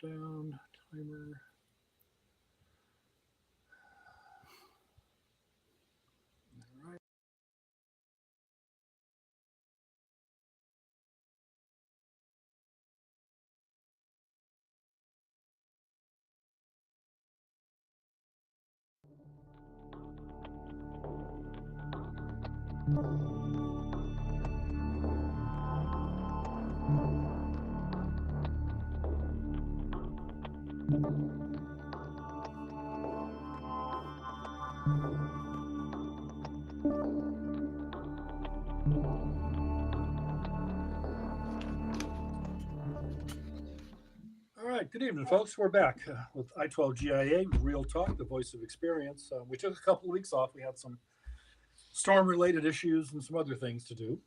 down. Timer. All right. All right. Good evening, folks. We're back with I-12 GIA, Real Talk, the voice of experience. We took a couple of weeks off. We had some storm-related issues and some other things to do.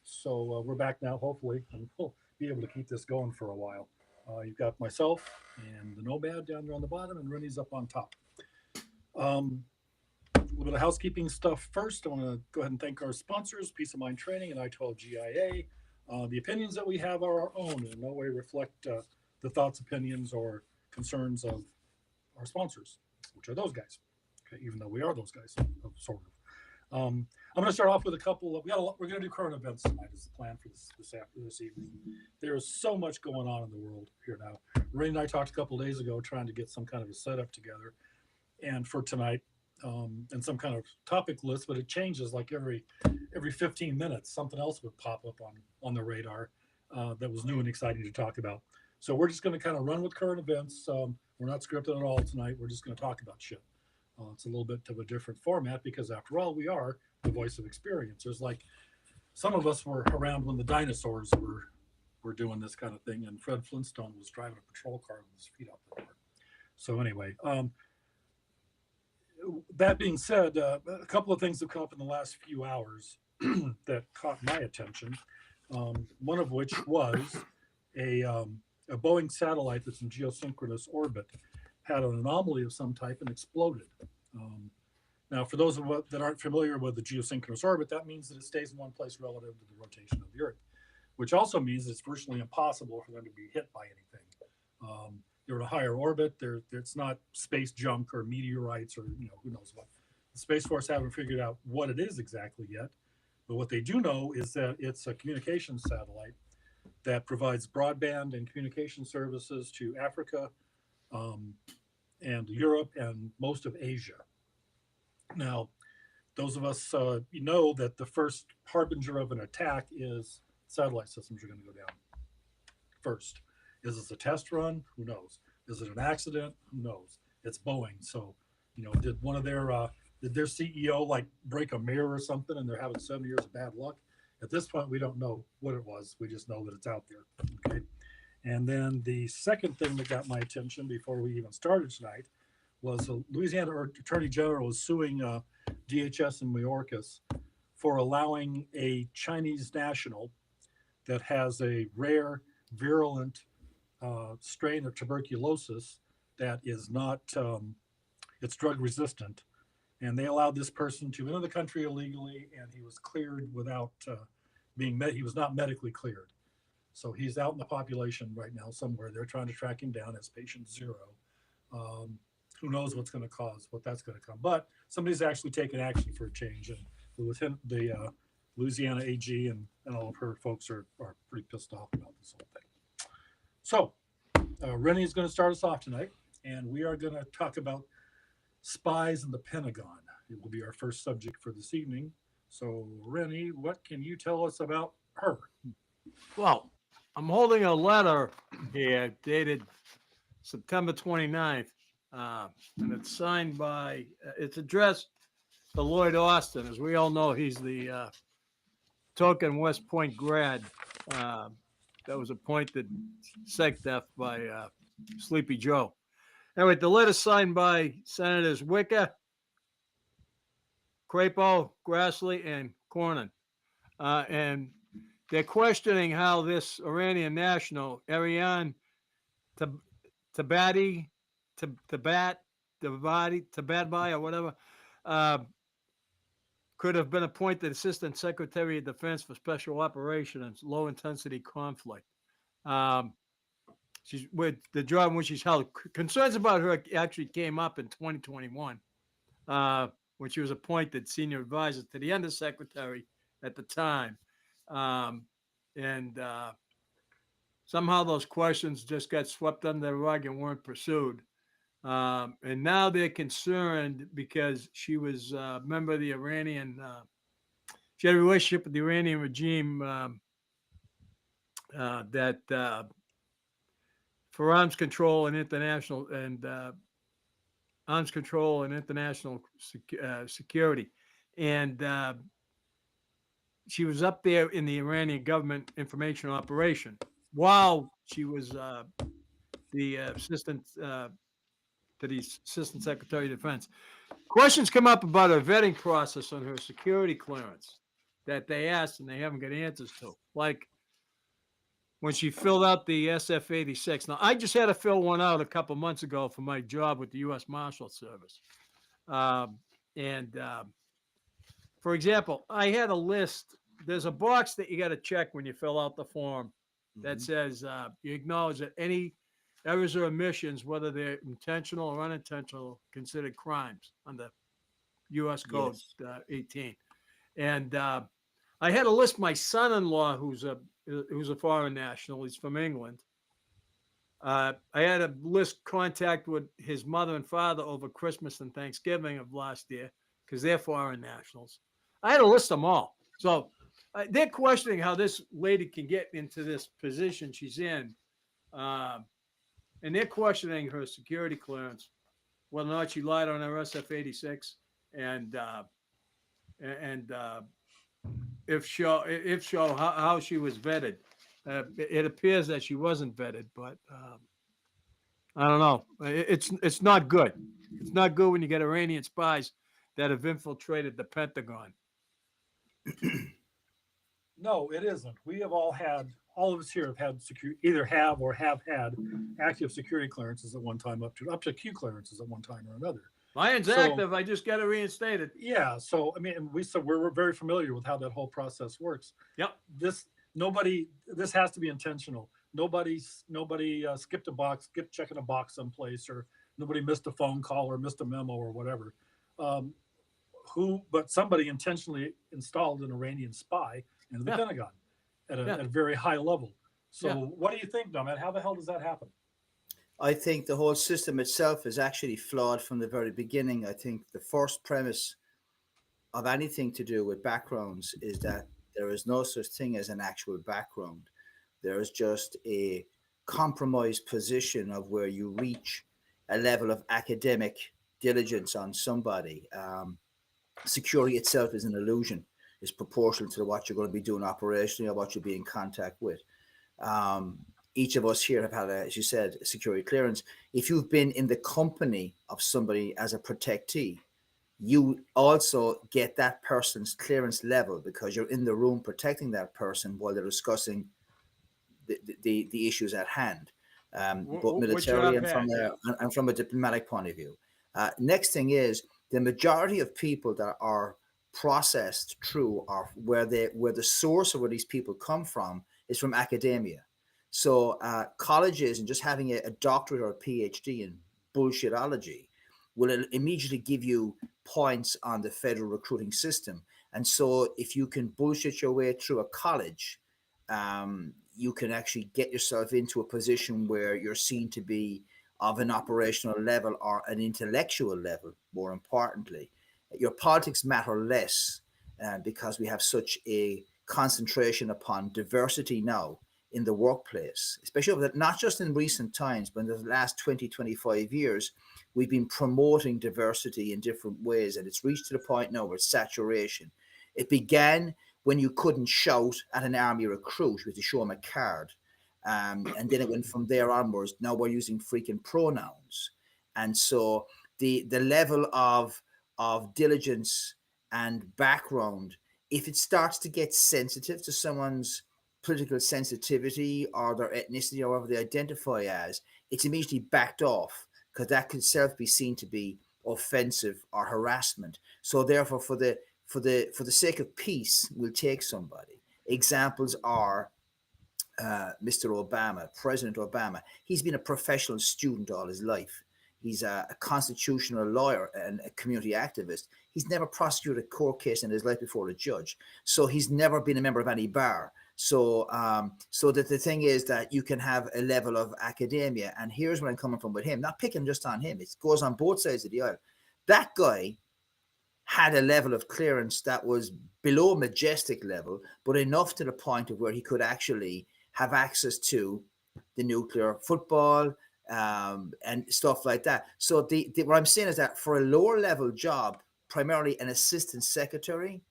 So we're back now, hopefully, and we'll be able to keep this going for a while. You've got myself and the Nomad down there on the bottom, and Rennie's up on top. A little bit of housekeeping stuff first. I want to go ahead and thank our sponsors, Peace of Mind Training and I-12 GIA. The opinions that we have are our own and in no way reflect the thoughts, opinions, or concerns of our sponsors, which are those guys. Okay, even though we are those guys, sort of. I'm going to start off with a couple of. We're going to do current events tonight as the plan for this evening. There is so much going on in the world here now. Ray and I talked a couple of days ago trying to get some kind of a setup together, and for tonight, and some kind of topic list. But it changes like every 15 minutes. Something else would pop up on the radar that was new and exciting to talk about. So we're just going to kind of run with current events. We're not scripted at all tonight. We're just going to talk about shit. It's a little bit of a different format because, after all, we are the voice of experience. There's like some of us were around when the dinosaurs were doing this kind of thing, and Fred Flintstone was driving a patrol car with his feet out the door. So anyway, that being said, a couple of things have come up in the last few hours that caught my attention. One of which was a Boeing satellite that's in geosynchronous orbit had an anomaly of some type and exploded. Um, Now, for those of us that aren't familiar with the geosynchronous orbit, that means that it stays in one place relative to the rotation of the Earth, which also means it's virtually impossible for them to be hit by anything. They're in a higher orbit. It's not space junk or meteorites or who knows what. The Space Force haven't figured out what it is exactly yet, but what they do know is that it's a communications satellite that provides broadband and communication services to Africa, um, and Europe and most of Asia. Now, those of us know that the first harbinger of an attack is satellite systems are going to go down first. Is this a test run? Who knows? Is it an accident? Who knows? It's Boeing. So, did their CEO like break a mirror or something and they're having 7 years of bad luck? At this point, we don't know what it was. We just know that it's out there. Okay. And then the second thing that got my attention before we even started tonight was the Louisiana Attorney General was suing DHS and Mayorkas for allowing a Chinese national that has a rare, virulent strain of tuberculosis that is not, it's drug resistant. And they allowed this person to enter the country illegally, and he was cleared without he was not medically cleared. So he's out in the population right now somewhere. They're trying to track him down as patient zero. Um, who knows what's going to cause what that's going to come? But somebody's actually taken action for a change, and the Louisiana AG and all of her folks are pretty pissed off about this whole thing. So Rennie is going to start us off tonight, and we are going to talk about spies in the Pentagon. It will be our first subject for this evening. So Rennie, what can you tell us about her? Well, I'm holding a letter here dated September 29th, and it's signed by, it's addressed to Lloyd Austin. As we all know, he's the token West Point grad uh, that was appointed SecDef by Sleepy Joe. Anyway, the letter signed by Senators Wicker, Crapo, Grassley, and Cornyn. And they're questioning how this Iranian national, Ariane Tabati, Tabadbai, or whatever, uh, could have been appointed Assistant Secretary of Defense for Special Operations and Low Intensity Conflict. Um, she's with the job in which she's held. Concerns about her actually came up in 2021 when she was appointed senior advisor to the undersecretary at the time. And somehow those questions just got swept under the rug and weren't pursued. And now they're concerned because she was a member of the Iranian, she had a relationship with the Iranian regime that for arms control and arms control and international security. And she was up there in the Iranian government information operation while she was the assistant to the assistant secretary of defense. Questions come up about her vetting process on her security clearance that they asked and they haven't got answers to. Like when she filled out the SF-86. Now, I just had to fill one out a couple months ago for my job with the U.S. Marshal Service. For example, I had a list. There's a box that you got to check when you fill out the form that says you acknowledge that any errors or omissions, whether they're intentional or unintentional, considered crimes under U.S. Code 18. And I had to list my son-in-law, who's a foreign national. He's from England. I had to list contact with his mother and father over Christmas and Thanksgiving of last year because they're foreign nationals. I had to list them all. So they're questioning how this lady can get into this position she's in. And they're questioning her security clearance, whether or not she lied on her SF-86, and if so, how she was vetted. It appears that she wasn't vetted, but I don't know. It's not good. It's not good when you get Iranian spies that have infiltrated the Pentagon. No, it isn't. We have all of us here have had either have or have had active security clearances at one time, up to Q clearances at one time or another. Mine's active. I just got it reinstated. Yeah. So I mean, we're very familiar with how that whole process works. Yep. This has to be intentional. Nobody skipped a box, checking a box someplace, or nobody missed a phone call or missed a memo or whatever. But somebody intentionally installed an Iranian spy into the Pentagon at a very high level. So what do you think, Domet? How the hell does that happen? I think the whole system itself is actually flawed from the very beginning. I think the first premise of anything to do with backgrounds is that there is no such thing as an actual background. There is just a compromised position of where you reach a level of academic diligence on somebody. Security itself is an illusion. It's proportional to what you're going to be doing operationally or what you'll be in contact with. Each of us here have had, as you said, a security clearance. If you've been in the company of somebody as a protectee, you also get that person's clearance level because you're in the room protecting that person while they're discussing the issues at hand, both militarily and from a diplomatic point of view. Next thing is the majority of people that are processed through are where the source of where these people come from is from academia. So colleges and just having a doctorate or a PhD in bullshitology will immediately give you points on the federal recruiting system. And so if you can bullshit your way through a college, you can actually get yourself into a position where you're seen to be of an operational level or an intellectual level, more importantly. Your politics matter less because we have such a concentration upon diversity now in the workplace, especially over not just in recent times, but in the last 20, 25 years, we've been promoting diversity in different ways. And it's reached to the point now where it's saturation. It began when you couldn't shout at an army recruit, you had to show them a card. And then it went from there onwards. Now we're using freaking pronouns. And so the level of diligence and background, if it starts to get sensitive to someone's political sensitivity or their ethnicity or whatever they identify as, it's immediately backed off because that could self be seen to be offensive or harassment. So therefore, for the sake of peace, we'll take somebody. Examples are Mr. Obama, President Obama, he's been a professional student all his life. He's a constitutional lawyer and a community activist. He's never prosecuted a court case in his life before a judge. So he's never been a member of any bar. So so that the thing is that you can have a level of academia. And here's where I'm coming from with him, not picking just on him. It goes on both sides of the aisle. That guy had a level of clearance that was below majestic level, but enough to the point of where he could actually have access to the nuclear football and stuff like that. So what I'm saying is that for a lower level job, primarily an assistant secretary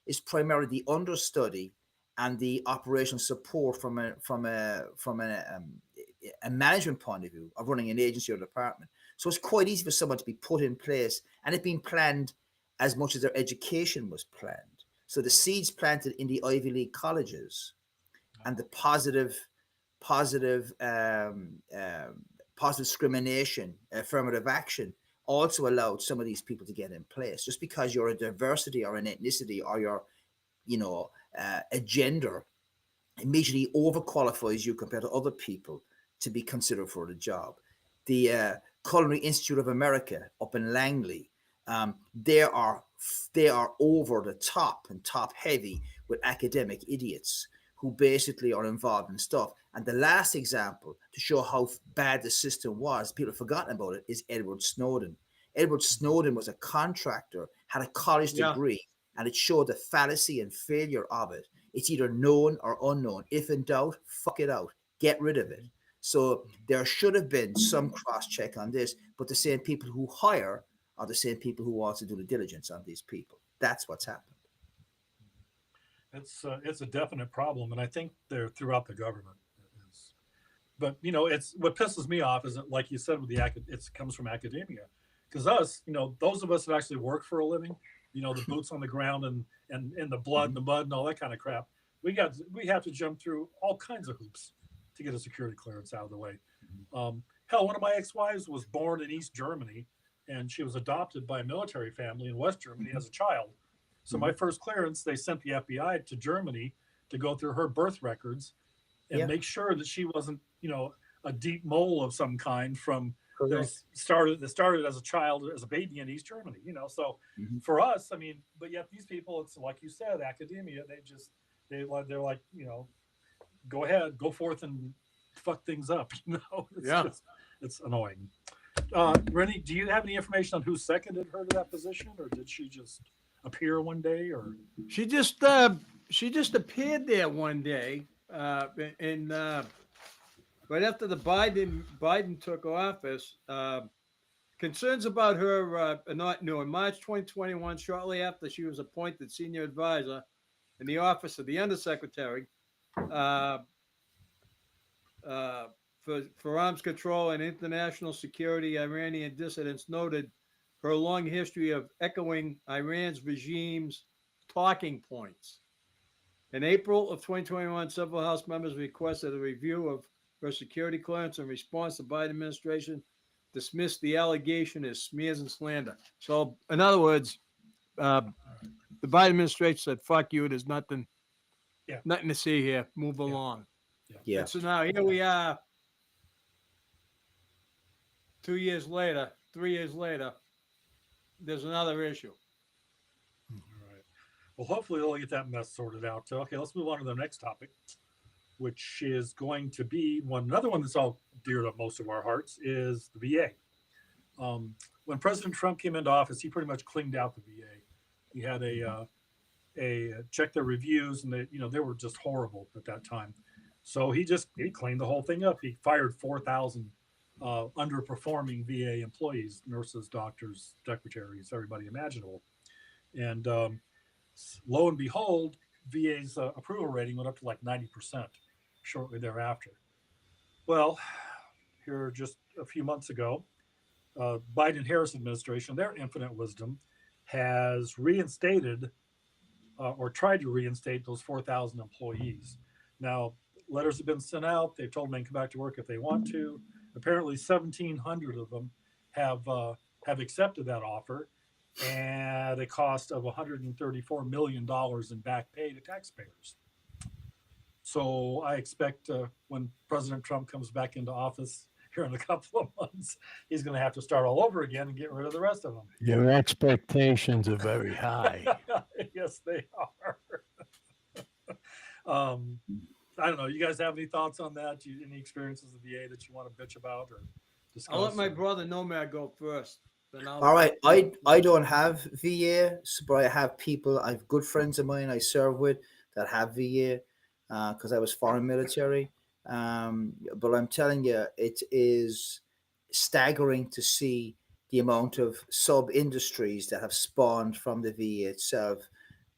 is primarily the understudy and the operational support from a management point of view of running an agency or department. So it's quite easy for someone to be put in place, and it's been planned as much as their education was planned. So the seeds planted in the Ivy League colleges and the positive discrimination, affirmative action also allowed some of these people to get in place. Just because you're a diversity or an ethnicity or you're, a gender immediately overqualifies you compared to other people to be considered for the job. The Culinary Institute of America up in Langley, they are over the top and top heavy with academic idiots who basically are involved in stuff. And the last example to show how bad the system was, people have forgotten about it, is Edward Snowden. Edward Snowden was a contractor, had a college degree, and it showed the fallacy and failure of it. It's either known or unknown. If in doubt, fuck it out. Get rid of it. So there should have been some cross-check on this, but the same people who hire are the same people who also do the diligence on these people. That's what's happened. It's a definite problem, and I think they're throughout the government. But it's what pisses me off is that, like you said, with it comes from academia, because us, those of us that actually work for a living, the boots on the ground and the blood and the mud and all that kind of crap, we have to jump through all kinds of hoops to get a security clearance out of the way. Hell, one of my ex-wives was born in East Germany, and she was adopted by a military family in West Germany as a child. So my first clearance, they sent the FBI to Germany to go through her birth records and make sure that she wasn't, a deep mole of some kind from that started as a child, as a baby in East Germany. So for us, but yet these people, it's like you said, academia. They're like, go ahead, go forth and fuck things up. It's annoying. Rennie, do you have any information on who seconded her to that position, or did she just appear one day, or she just appeared there one day, and right after the Biden took office. Concerns about her not new. In March 2021, shortly after she was appointed senior advisor in the office of the undersecretary for arms control and international security, Iranian dissidents noted her long history of echoing Iran's regime's talking points. In April of 2021, several House members requested a review of her security clearance in response. The Biden administration dismissed the allegation as smears and slander. So, in other words, the Biden administration said, "Fuck you. There's nothing to see here. Move along." Yeah. And so now here we are, 2 years later, 3 years later. There's another issue. All right. Well, hopefully they'll get that mess sorted out. Okay, let's move on to the next topic, which is going to be another one that's all dear to most of our hearts, is the VA. When President Trump came into office, he pretty much cleaned out the VA. He had a check their reviews, and they were just horrible at that time. So he cleaned the whole thing up. He fired 4,000 underperforming VA employees, nurses, doctors, secretaries, everybody imaginable. And lo and behold, VA's approval rating went up to like 90% shortly thereafter. Well, here just a few months ago, Biden-Harris administration, their infinite wisdom, has reinstated or tried to reinstate those 4,000 employees. Now, letters have been sent out. They've told them they can come back to work if they want to. Apparently 1,700 of them have accepted that offer at a cost of $134 million in back pay to taxpayers. So I expect when President Trump comes back into office here in a couple of months, he's going to have to start all over again and get rid of the rest of them. Your expectations are very high. Yes, they are. I don't know. You guys have any thoughts on that? Any experiences of VA that you want to bitch about or discuss? I'll let my brother Nomad go first. Then I'll. All right, I don't have VA, but I have people. I have good friends of mine I serve with that have VA because I was foreign military. But I'm telling you, it is staggering to see the amount of sub industries that have spawned from the VA itself,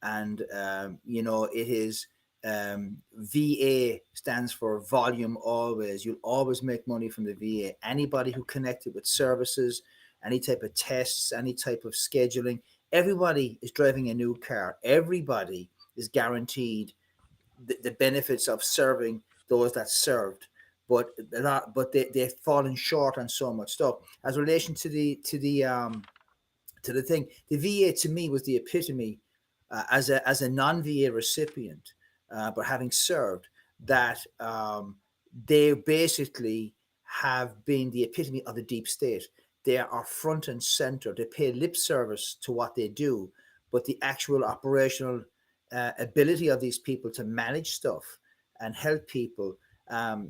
and it is. VA stands for volume always. You'll always make money from the VA. Anybody who connected with services, any type of tests, any type of scheduling, everybody is driving a new car. Everybody is guaranteed the benefits of serving those that served, but they've fallen short on so much stuff. As relation to the thing, the VA to me was the epitome as a non-VA recipient. But having served, that they basically have been the epitome of the deep state. They are front and center. They pay lip service to what they do, but the actual operational ability of these people to manage stuff and help people. I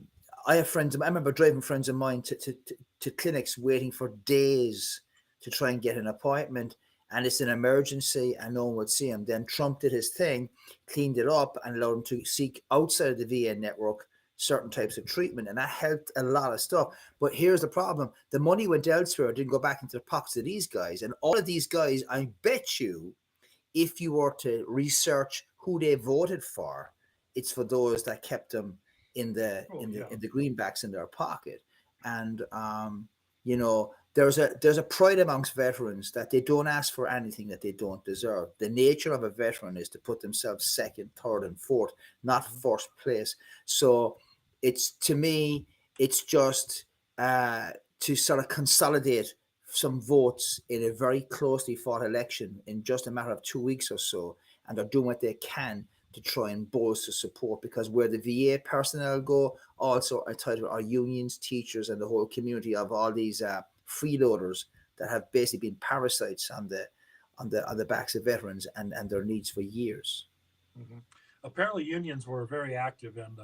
have friends. I remember driving friends of mine to clinics, waiting for days to try and get an appointment. And it's an emergency and no one would see him. Then Trump did his thing, cleaned it up and allowed him to seek outside of the VA network certain types of treatment. And that helped a lot of stuff. But here's the problem. The money went elsewhere, didn't go back into the pockets of these guys. And all of these guys, I bet you, if you were to research who they voted for, it's for those that kept them in the greenbacks in their pocket. And there's a pride amongst veterans that they don't ask for anything that they don't deserve. The nature of a veteran is to put themselves second, third, and fourth, not first place. So to me, it's just to sort of consolidate some votes in a very closely fought election in just a matter of 2 weeks or so, and they're doing what they can to try and bolster support, because where the VA personnel go, also our unions, teachers, and the whole community of all these freeloaders that have basically been parasites on the backs of veterans and their needs for years. Mm-hmm. Apparently, unions were very active in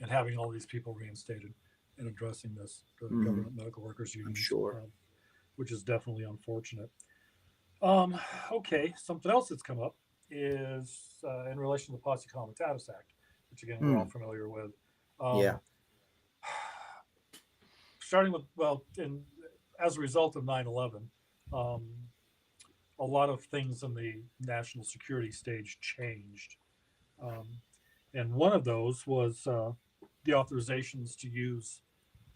having all these people reinstated and addressing this. The government medical workers union, I'm sure, which is definitely unfortunate. Okay, something else that's come up is in relation to the Posse Comitatus Act, which again we're all familiar with. Starting with as a result of 9/11, a lot of things in the national security stage changed. And one of those was the authorizations to use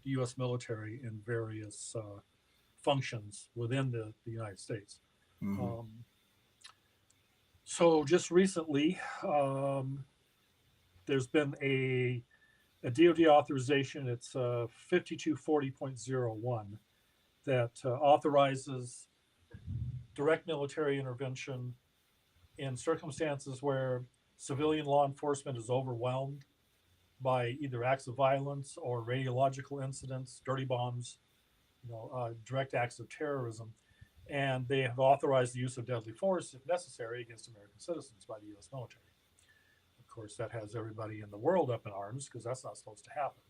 the U.S. military in various functions within the United States. Mm-hmm. So just recently, there's been a DoD authorization. It's 5240.01 that authorizes direct military intervention in circumstances where civilian law enforcement is overwhelmed by either acts of violence or radiological incidents, dirty bombs, direct acts of terrorism. And they have authorized the use of deadly force if necessary against American citizens by the U.S. military. Of course, that has everybody in the world up in arms because that's not supposed to happen.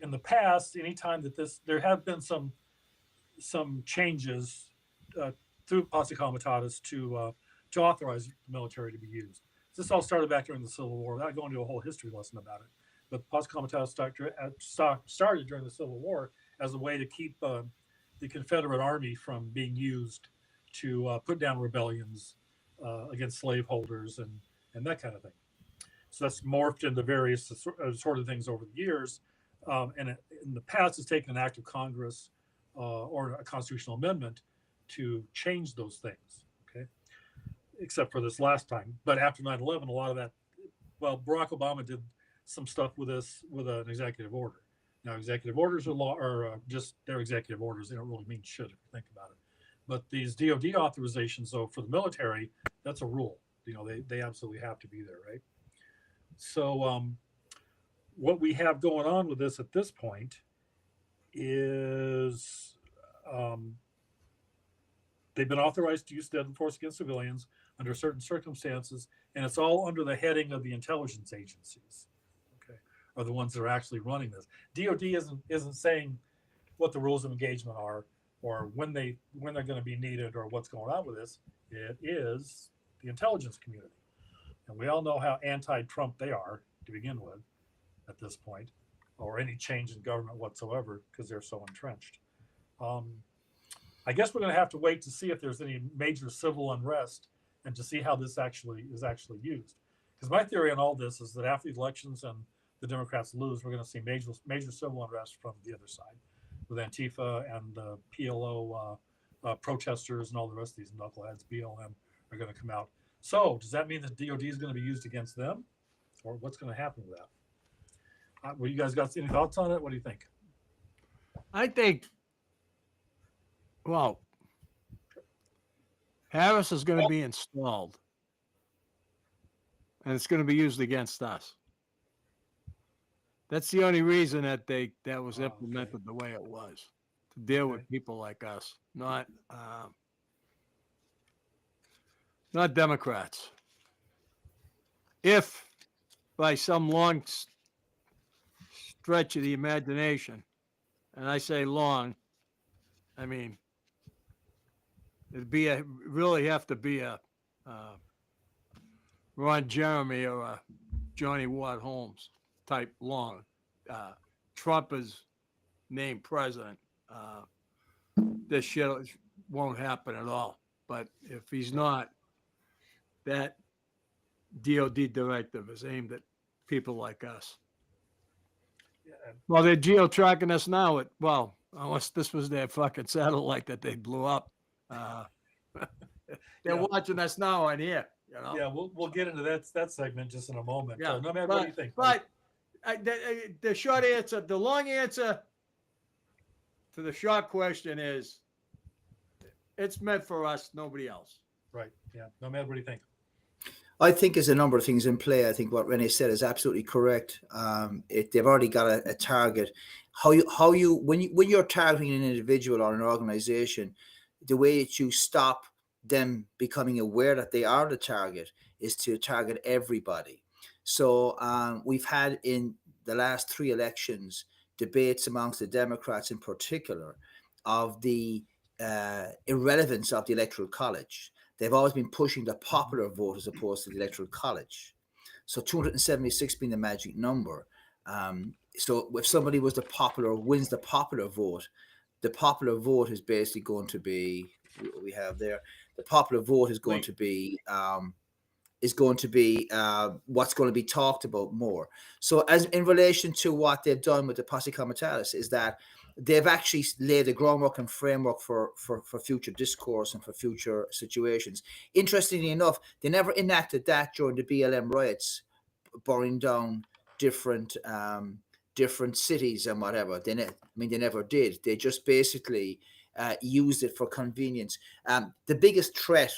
In the past, anytime that there have been some changes through Posse Comitatus to authorize the military to be used. This all started back during the Civil War. Without going into a whole history lesson about it, but Posse Comitatus started during the Civil War as a way to keep the Confederate Army from being used to put down rebellions against slaveholders and that kind of thing. So that's morphed into various sort of things over the years. And in the past, it's taken an act of Congress or a constitutional amendment to change those things, okay? Except for this last time. But after 9/11, a lot of that, Barack Obama did some stuff with this with an executive order. Now, executive orders are just they're executive orders. They don't really mean shit if you think about it. But these DoD authorizations, though, for the military, that's a rule. They absolutely have to be there, right? So what we have going on with this at this point is they've been authorized to use deadly force against civilians under certain circumstances, and it's all under the heading of the intelligence agencies. Okay, are the ones that are actually running this. DoD isn't saying what the rules of engagement are, or when they're going to be needed, or what's going on with this. It is the intelligence community, and we all know how anti-Trump they are to begin with at this point, or any change in government whatsoever, because they're so entrenched. I guess we're going to have to wait to see if there's any major civil unrest and to see how this actually is used. Because my theory on all this is that after the elections and the Democrats lose, we're going to see major civil unrest from the other side, with Antifa and the PLO protesters and all the rest of these knuckleheads, BLM, are going to come out. So does that mean that DoD is going to be used against them, or what's going to happen with that? Well, you guys got any thoughts on it? What do you think? I think, well, Harris is going to be installed, and it's going to be used against us. That's the only reason that was implemented the way it was, to deal with people like us, not Democrats. If by some long stretch of the imagination, and I say long, I mean, really have to be a Ron Jeremy or a Johnny Ward Holmes type long. Trump is named president. This shit won't happen at all. But if he's not, that DoD directive is aimed at people like us. Yeah. Well, they're geo-tracking us now. Unless this was their fucking satellite that they blew up. They're watching us now on here. You know? Yeah, we'll get into that segment just in a moment. Yeah, no matter what do you think? But the short answer, the long answer to the short question is, it's meant for us, nobody else. Right. Yeah. No matter what do you think? I think there's a number of things in play. I think what Renee said is absolutely correct. They've already got a target. When you're targeting an individual or an organization, the way that you stop them becoming aware that they are the target is to target everybody. So we've had in the last 3 elections debates amongst the Democrats in particular of the irrelevance of the Electoral College. They've always been pushing the popular vote as opposed to the Electoral College. So 276 being the magic number. So if somebody wins the popular vote, the popular vote is basically going to be what we have there. The popular vote is going to be what's going to be talked about more. So as in relation to what they've done with the Posse Comitatus is that they've actually laid the groundwork and framework for future discourse and for future situations. Interestingly enough, they never enacted that during the BLM riots, burning down different cities and whatever. They never did. They just basically used it for convenience. The biggest threat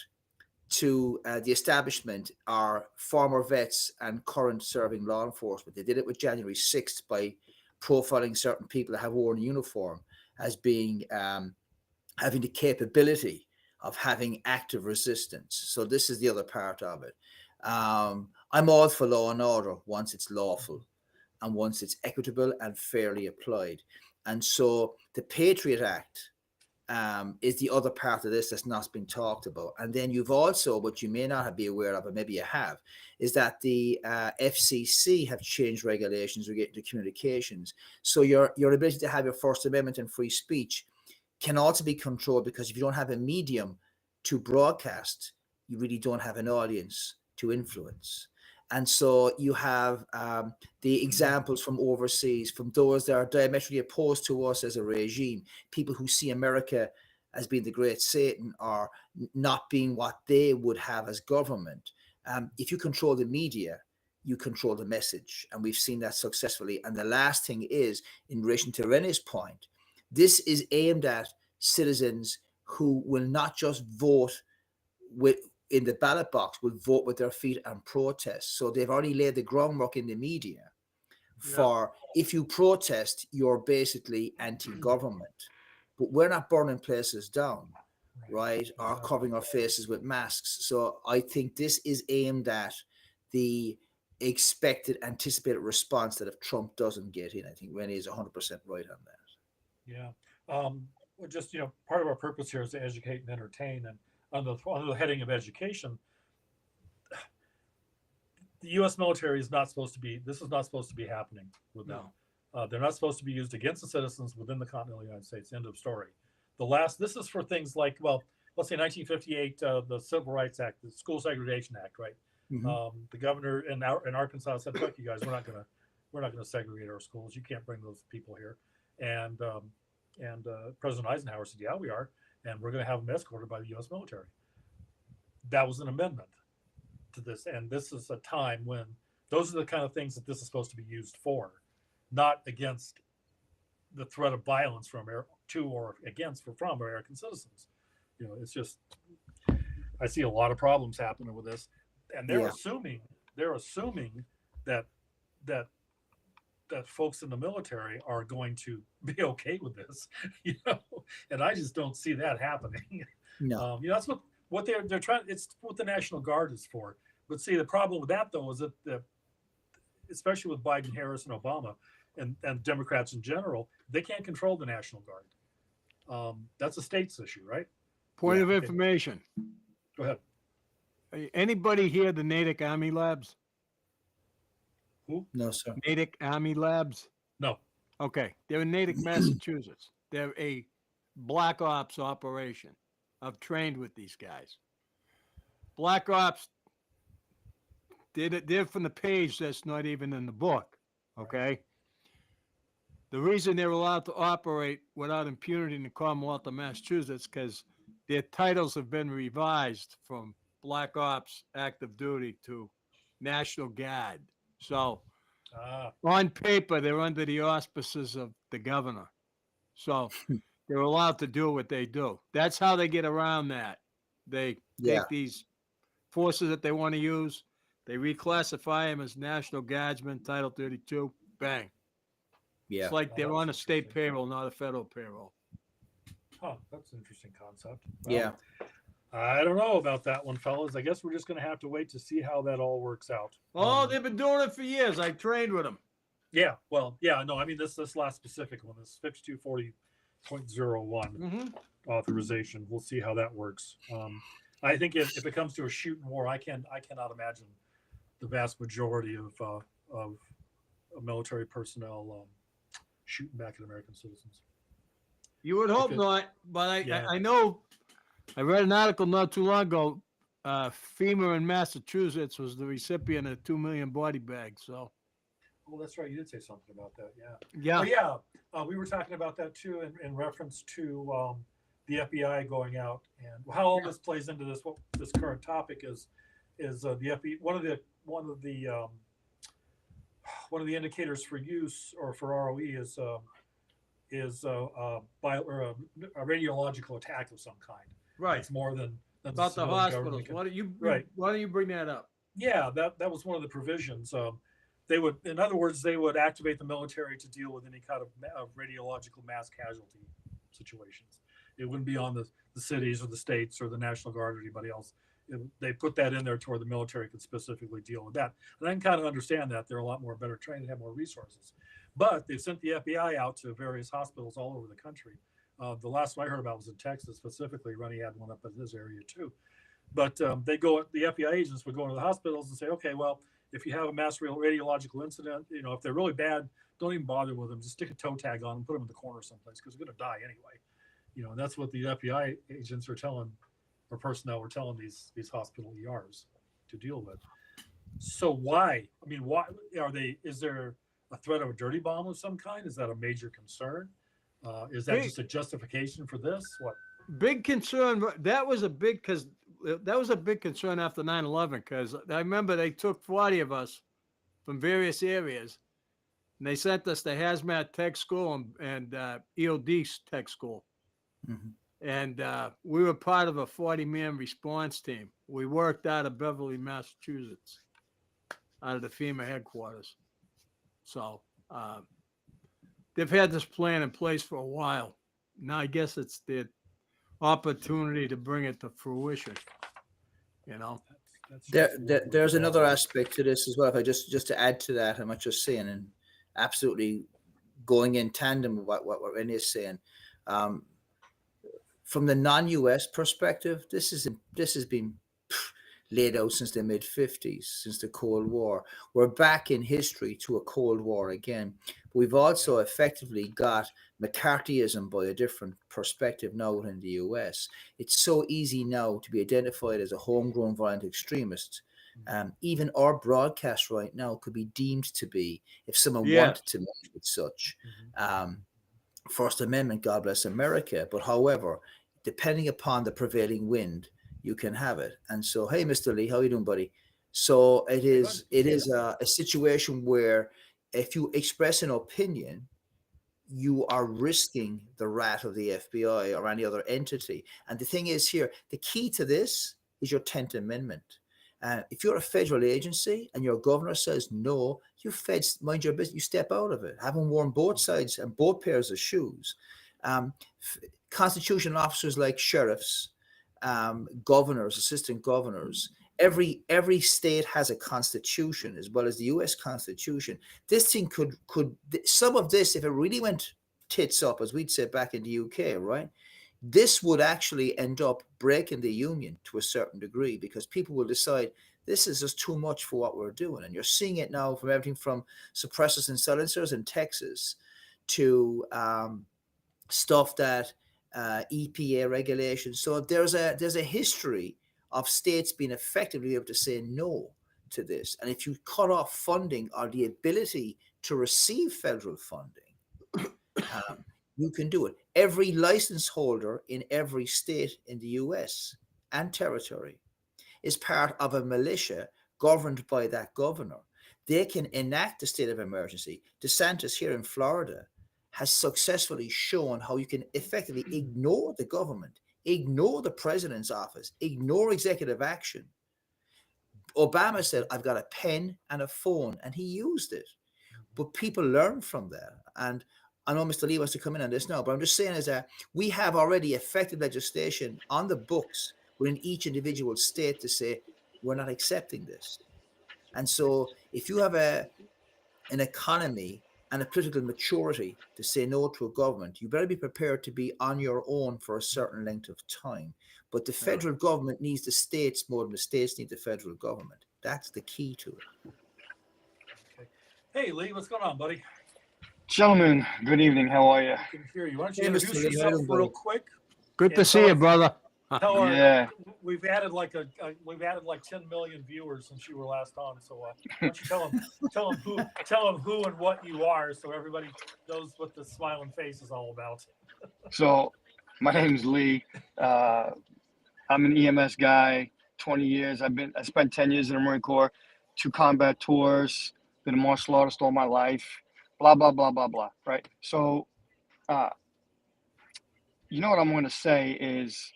to the establishment are former vets and current serving law enforcement. They did it with January 6th by profiling certain people that have worn a uniform as being having the capability of having active resistance. So this is the other part of it. I'm all for law and order once it's lawful and once it's equitable and fairly applied. And so the Patriot Act is the other part of this that's not been talked about. And then you've also, what you may not be aware of, but maybe you have, is that the FCC have changed regulations related to communications. So your ability to have your First Amendment and free speech can also be controlled, because if you don't have a medium to broadcast, you really don't have an audience to influence. And so you have the examples from overseas, from those that are diametrically opposed to us as a regime, people who see America as being the great Satan or not being what they would have as government. If you control the media, you control the message. And we've seen that successfully. And the last thing is, in relation to Renee's point, this is aimed at citizens who will not just vote in the ballot box will vote with their feet and protest. So they've already laid the groundwork in the media for if you protest, you're basically anti-government. But we're not burning places down, right? Or covering our faces with masks. So I think this is aimed at the expected, anticipated response that if Trump doesn't get in. I think Rennie is 100% right on that. Yeah. Well, just, part of our purpose here is to educate and entertain. And under the heading of education, the U.S. military is not supposed to be, this is not supposed to be happening with them. They're not supposed to be used against the citizens within the continental United States. End of story. This is for things like, well, let's say 1958, the Civil Rights Act, the School Segregation Act, right? The governor in Arkansas said, "Look, you guys, we're not gonna segregate our schools. You can't bring those people here." And President Eisenhower said, "Yeah, we are, and we're going to have them escorted by the U.S. military." That was an amendment to this, and this is a time when those are the kind of things that this is supposed to be used for, not against the threat of violence from American citizens. It's just, I see a lot of problems happening with this, and they're assuming that folks in the military are going to be okay with this, and I just don't see that happening. No, that's what they're trying. It's what the National Guard is for. But see, the problem with that though is that especially with Biden, Harris, and Obama, and Democrats in general, they can't control the National Guard. That's a state's issue, right? Point of information. Go ahead. Anybody hear the Natick Army Labs? Who? no, sir. Natick Army Labs? No. Okay. They're in Natick, Massachusetts. They're a black ops operation. I've trained with these guys. Black ops, they're from the page that's not even in the book. Okay. The reason they're allowed to operate without impunity in the Commonwealth of Massachusetts because their titles have been revised from Black Ops active duty to National Guard. So on paper, they're under the auspices of the governor. So they're allowed to do what they do. That's how they get around that. They take these forces that they want to use, they reclassify them as National Guardsmen, Title 32, bang. Yeah. It's like they're on a state payroll, not a federal payroll. Huh, that's an interesting concept. Yeah. I don't know about that one, fellas. I guess we're just going to have to wait to see how that all works out. Oh, they've been doing it for years. I trained with them. Yeah. Well, yeah. No, I mean this last specific one, this 5240.01 authorization. We'll see how that works. I think if it comes to a shooting war, I cannot imagine the vast majority of military personnel shooting back at American citizens. You would hope not, but I know. I read an article not too long ago. FEMA in Massachusetts was the recipient of 2 million body bags. So, well, that's right. You did say something about that. Yeah. We were talking about that too in reference to the FBI going out and how all this plays into this. What this current topic is the FBI. One of the indicators for use or for ROE is a radiological attack of some kind. Right. It's more than About the hospitals. Why don't you bring that up? Yeah, that was one of the provisions. They would, in other words, they would activate the military to deal with any kind of radiological mass casualty situations. It wouldn't be on the cities or the states or the National Guard or anybody else. They put that in there to where the military could specifically deal with that. And I can kind of understand that. They're a lot more better trained and have more resources. But they've sent the FBI out to various hospitals all over the country. The last one I heard about was in Texas specifically. Ronnie had one up in his area too. But the FBI agents would go into the hospitals and say, okay, well, if you have a mass radiological incident, if they're really bad, don't even bother with them. Just stick a toe tag on them, put them in the corner someplace because they're going to die anyway. And that's what the FBI agents are telling, or personnel were telling these hospital ERs to deal with. So why? I mean, why are they? Is there a threat of a dirty bomb of some kind? Is that a major concern? Is that just a justification for this? What? Big concern. That was a big concern after 9/11 because I remember they took 40 of us from various areas and they sent us to hazmat tech school and EOD tech school. And we were part of a 40-man response team. We worked out of Beverly, Massachusetts, out of the FEMA headquarters. So they've had this plan in place for a while. Now I guess it's the opportunity to bring it to fruition. You know, There's another aspect to this as well. If I just to add to that, I'm not just saying, and absolutely going in tandem with what Renee is saying. From the non-US perspective, this has been laid out since the mid-50s, since the Cold War. We're back in history to a Cold War again. We've also effectively got McCarthyism by a different perspective now in the US. It's so easy now to be identified as a homegrown violent extremist. Even our broadcast right now could be deemed to be, if someone wanted to make it such. First Amendment, God bless America. But however, depending upon the prevailing wind, you can have it. And so, hey, Mr. Lee, how you doing, buddy? So it is a situation where if you express an opinion, you are risking the wrath of the FBI or any other entity. And the thing is here, the key to this is your 10th Amendment. If you're a federal agency and your governor says no, you feds mind your business, you step out of it, having worn both sides and both pairs of shoes. Constitutional officers like sheriffs, governors, assistant governors, every state has a constitution as well as the US Constitution. This thing could some of this, if it really went tits up, as we'd say back in the UK, right? This would actually end up breaking the union to a certain degree, because people will decide this is just too much for what we're doing. And you're seeing it now from everything from suppressors and silencers in Texas to stuff that EPA regulations. So there's a history of states being effectively able to say no to this. And if you cut off funding or the ability to receive federal funding, you can do it. Every license holder in every state in the US and territory is part of a militia governed by that governor. They can enact a state of emergency. DeSantis here in Florida has successfully shown how you can effectively ignore the government, ignore the president's office, ignore executive action. Obama said, I've got a pen and a phone, and he used it. But people learn from that. And I know Mr. Lee wants to come in on this now, but I'm just saying is that we have already effective legislation on the books within each individual state to say, we're not accepting this. And so if you have an economy and a political maturity to say no to a government, you better be prepared to be on your own for a certain length of time. But the federal government needs the states more than the states need the federal government. That's the key to it. Okay. Hey, Lee, what's going on, buddy? Gentlemen, good evening. How are you? I can hear you. Why don't you Hey, Mr. introduce Lee, how yourself you doing, real buddy? quick? good to Yeah, see tell you, us- brother. Tell her, Yeah. we've added like 10 million viewers since you were last on. So why don't you tell them who and what you are, so everybody knows what the smiling face is all about. So, my name's Lee. I'm an EMS guy. 20 years. I spent 10 years in the Marine Corps, 2 combat tours. Been a martial artist all my life. Blah blah blah blah blah. Right. So, you know what I'm going to say is,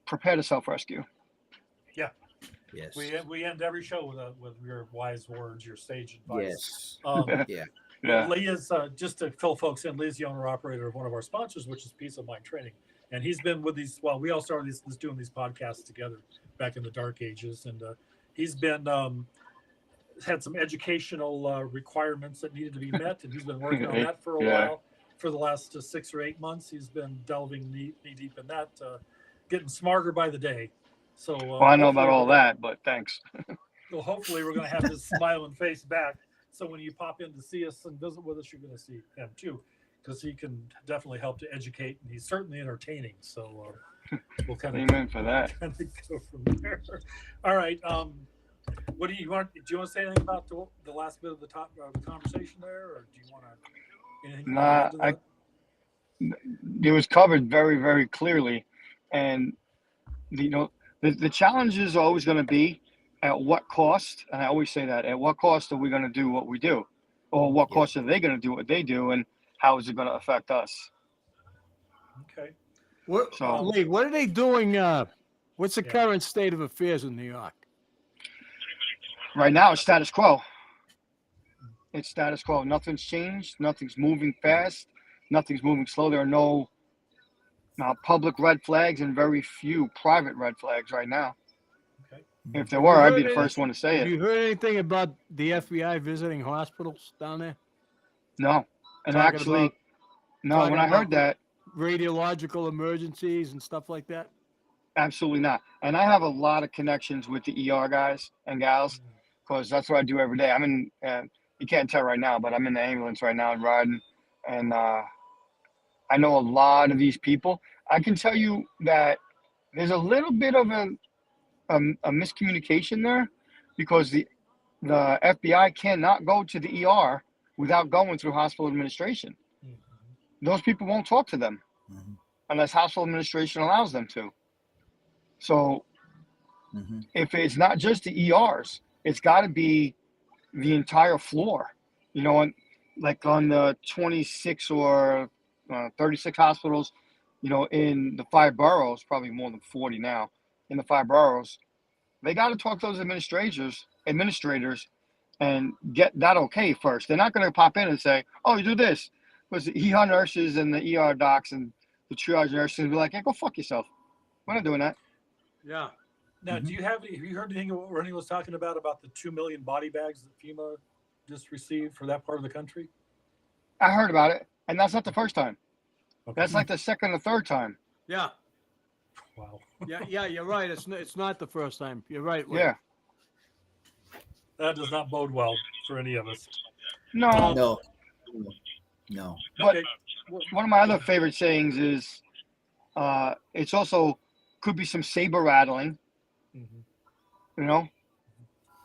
prepare to self-rescue. Yes. We end every show with your wise words, your sage advice. Yes. Yeah. Lee is just to fill folks in. Lee's the owner operator of one of our sponsors, which is Peace of Mind Training, and he's been with these. Well, we all started doing these podcasts together back in the dark ages, and he's been had some educational requirements that needed to be met, and he's been working on that for a while. For the last 6 or 8 months, he's been delving knee deep in that, getting smarter by the day. So Well, I know about all that, but thanks. Well, hopefully we're going to have his smiling face back. So when you pop in to see us and visit with us, you're going to see him too, because he can definitely help to educate, and he's certainly entertaining. So we'll kind of Amen for that. go from there. All right. What do you want? Do you want to say anything about the last bit of the conversation there, or do you want to? Anything you want to add to that? It was covered very, very clearly, and the challenges are always going to be at what cost, and I always say that, at what cost are we going to do what we do, or what cost are they going to do what they do, and how is it going to affect us? Okay. What, So- Lee, what are they doing What's the Yeah. current state of affairs in New York? Right now, it's status quo. It's status quo. Nothing's changed. Nothing's moving fast. Nothing's moving slow. There are no public red flags and very few private red flags right now. Okay. If there were, you I'd be heard the first one to say Have it. you heard anything about the FBI visiting hospitals down there? No. And Talking actually, about- no, talking when I heard about- that, Radiological emergencies and stuff like that? absolutely not. And I have a lot of connections with the ER guys and gals because that's what I do every day. I'm in, you can't tell right now, but I'm in the ambulance right now and riding. And I know a lot of these people. I can tell you that there's a little bit of a miscommunication there because the FBI cannot go to the ER without going through hospital administration. Mhm. Those people won't talk to them Mhm. unless hospital administration allows them to. So Mhm. if it's not just the ERs, it's got to be the entire floor. You know, and like on the 26 or 36 hospitals, you know, in the 5 boroughs, probably more than 40 now, in the 5 boroughs, they got to talk to those administrators and get that okay first. They're not going to pop in and say, oh, you do this. Because the ER nurses and the ER docs and the triage nurses will be like, yeah, go fuck yourself. We're not doing that. Yeah. Now, Mhm. have you heard anything what Rennie was talking about the 2 million body bags that FEMA just received for that part of the country? I heard about it. And that's not the first time. Okay. That's like the second or third time. Yeah. Wow. Yeah, you're right. It's not the first time. You're right. Lee. Yeah. That does not bode well for any of us. No. No. No. But Okay. one of my other favorite sayings is it's also could be some saber rattling, Mhm. you know?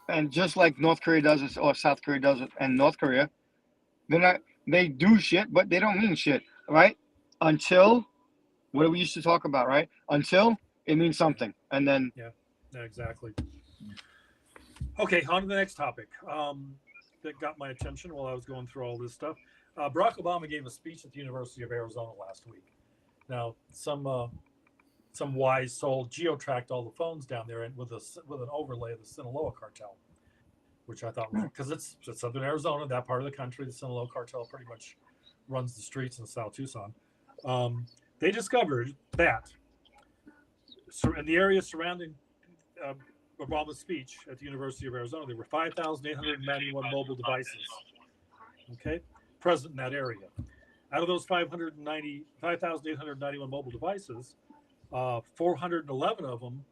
And just like North Korea does it, or South Korea does it, and North Korea, they do shit, but they don't mean shit, right? Until, what do we used to talk about, right? Until it means something. And then, Yeah, exactly. Okay, on to the next topic. That got my attention while I was going through all this stuff. Barack Obama gave a speech at the University of Arizona last week. Now, some wise soul geo-tracked all the phones down there and with an overlay of the Sinaloa cartel, which I thought was because it's Southern Arizona, that part of the country. The Sinaloa cartel pretty much runs the streets in South Tucson. They discovered that in the area surrounding Obama's speech at the University of Arizona, there were 5,891 mobile devices, okay, present in that area. Out of those 5,891 mobile devices, 411 of them,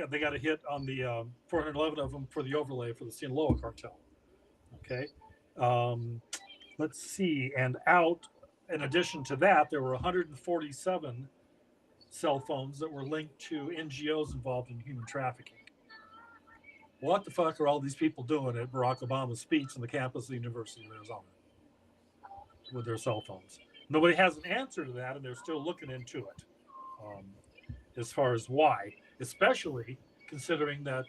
they got a hit on the 411 of them for the overlay for the Sinaloa cartel. Okay, let's see, and in addition to that, there were 147 cell phones that were linked to NGOs involved in human trafficking. What the fuck are all these people doing at Barack Obama's speech on the campus of the University of Arizona with their cell phones? Nobody has an answer to that, and they're still looking into it as far as why, especially considering that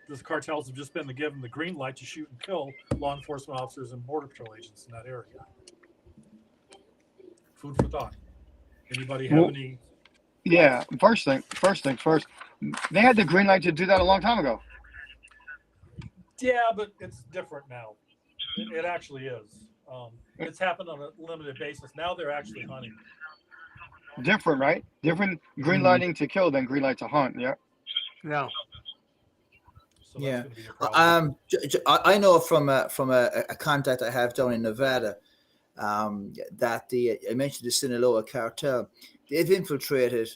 the cartels have just been given the green light to shoot and kill law enforcement officers and border patrol agents in that area. Food for thought. Anybody have any? yeah, first thing first. They had the green light to do that a long time ago. Yeah, but it's different now. It actually is. It's happened on a limited basis. Now they're actually hunting. Different, right? Different green lighting to kill than green light to hunt. Yeah. Yeah. So Yeah. that's going to be a problem. I know from a contact I have down in Nevada that I mentioned the Sinaloa cartel. They've infiltrated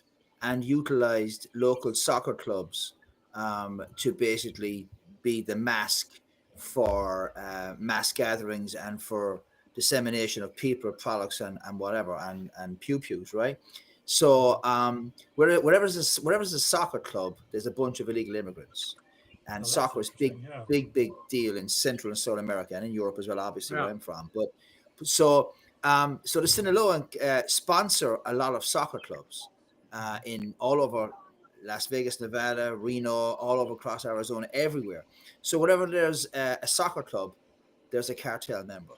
and utilized local soccer clubs to basically be the mask for mass gatherings and for dissemination of people, products, and whatever, and pew-pews, right? So wherever's a soccer club, there's a bunch of illegal immigrants. And that's soccer is big, interesting, yeah. big deal in Central and South America and in Europe as well, obviously, Yeah. where I'm from. But so the Sinaloa sponsor a lot of soccer clubs in all over Las Vegas, Nevada, Reno, all over across Arizona, everywhere. So wherever there's a soccer club, there's a cartel member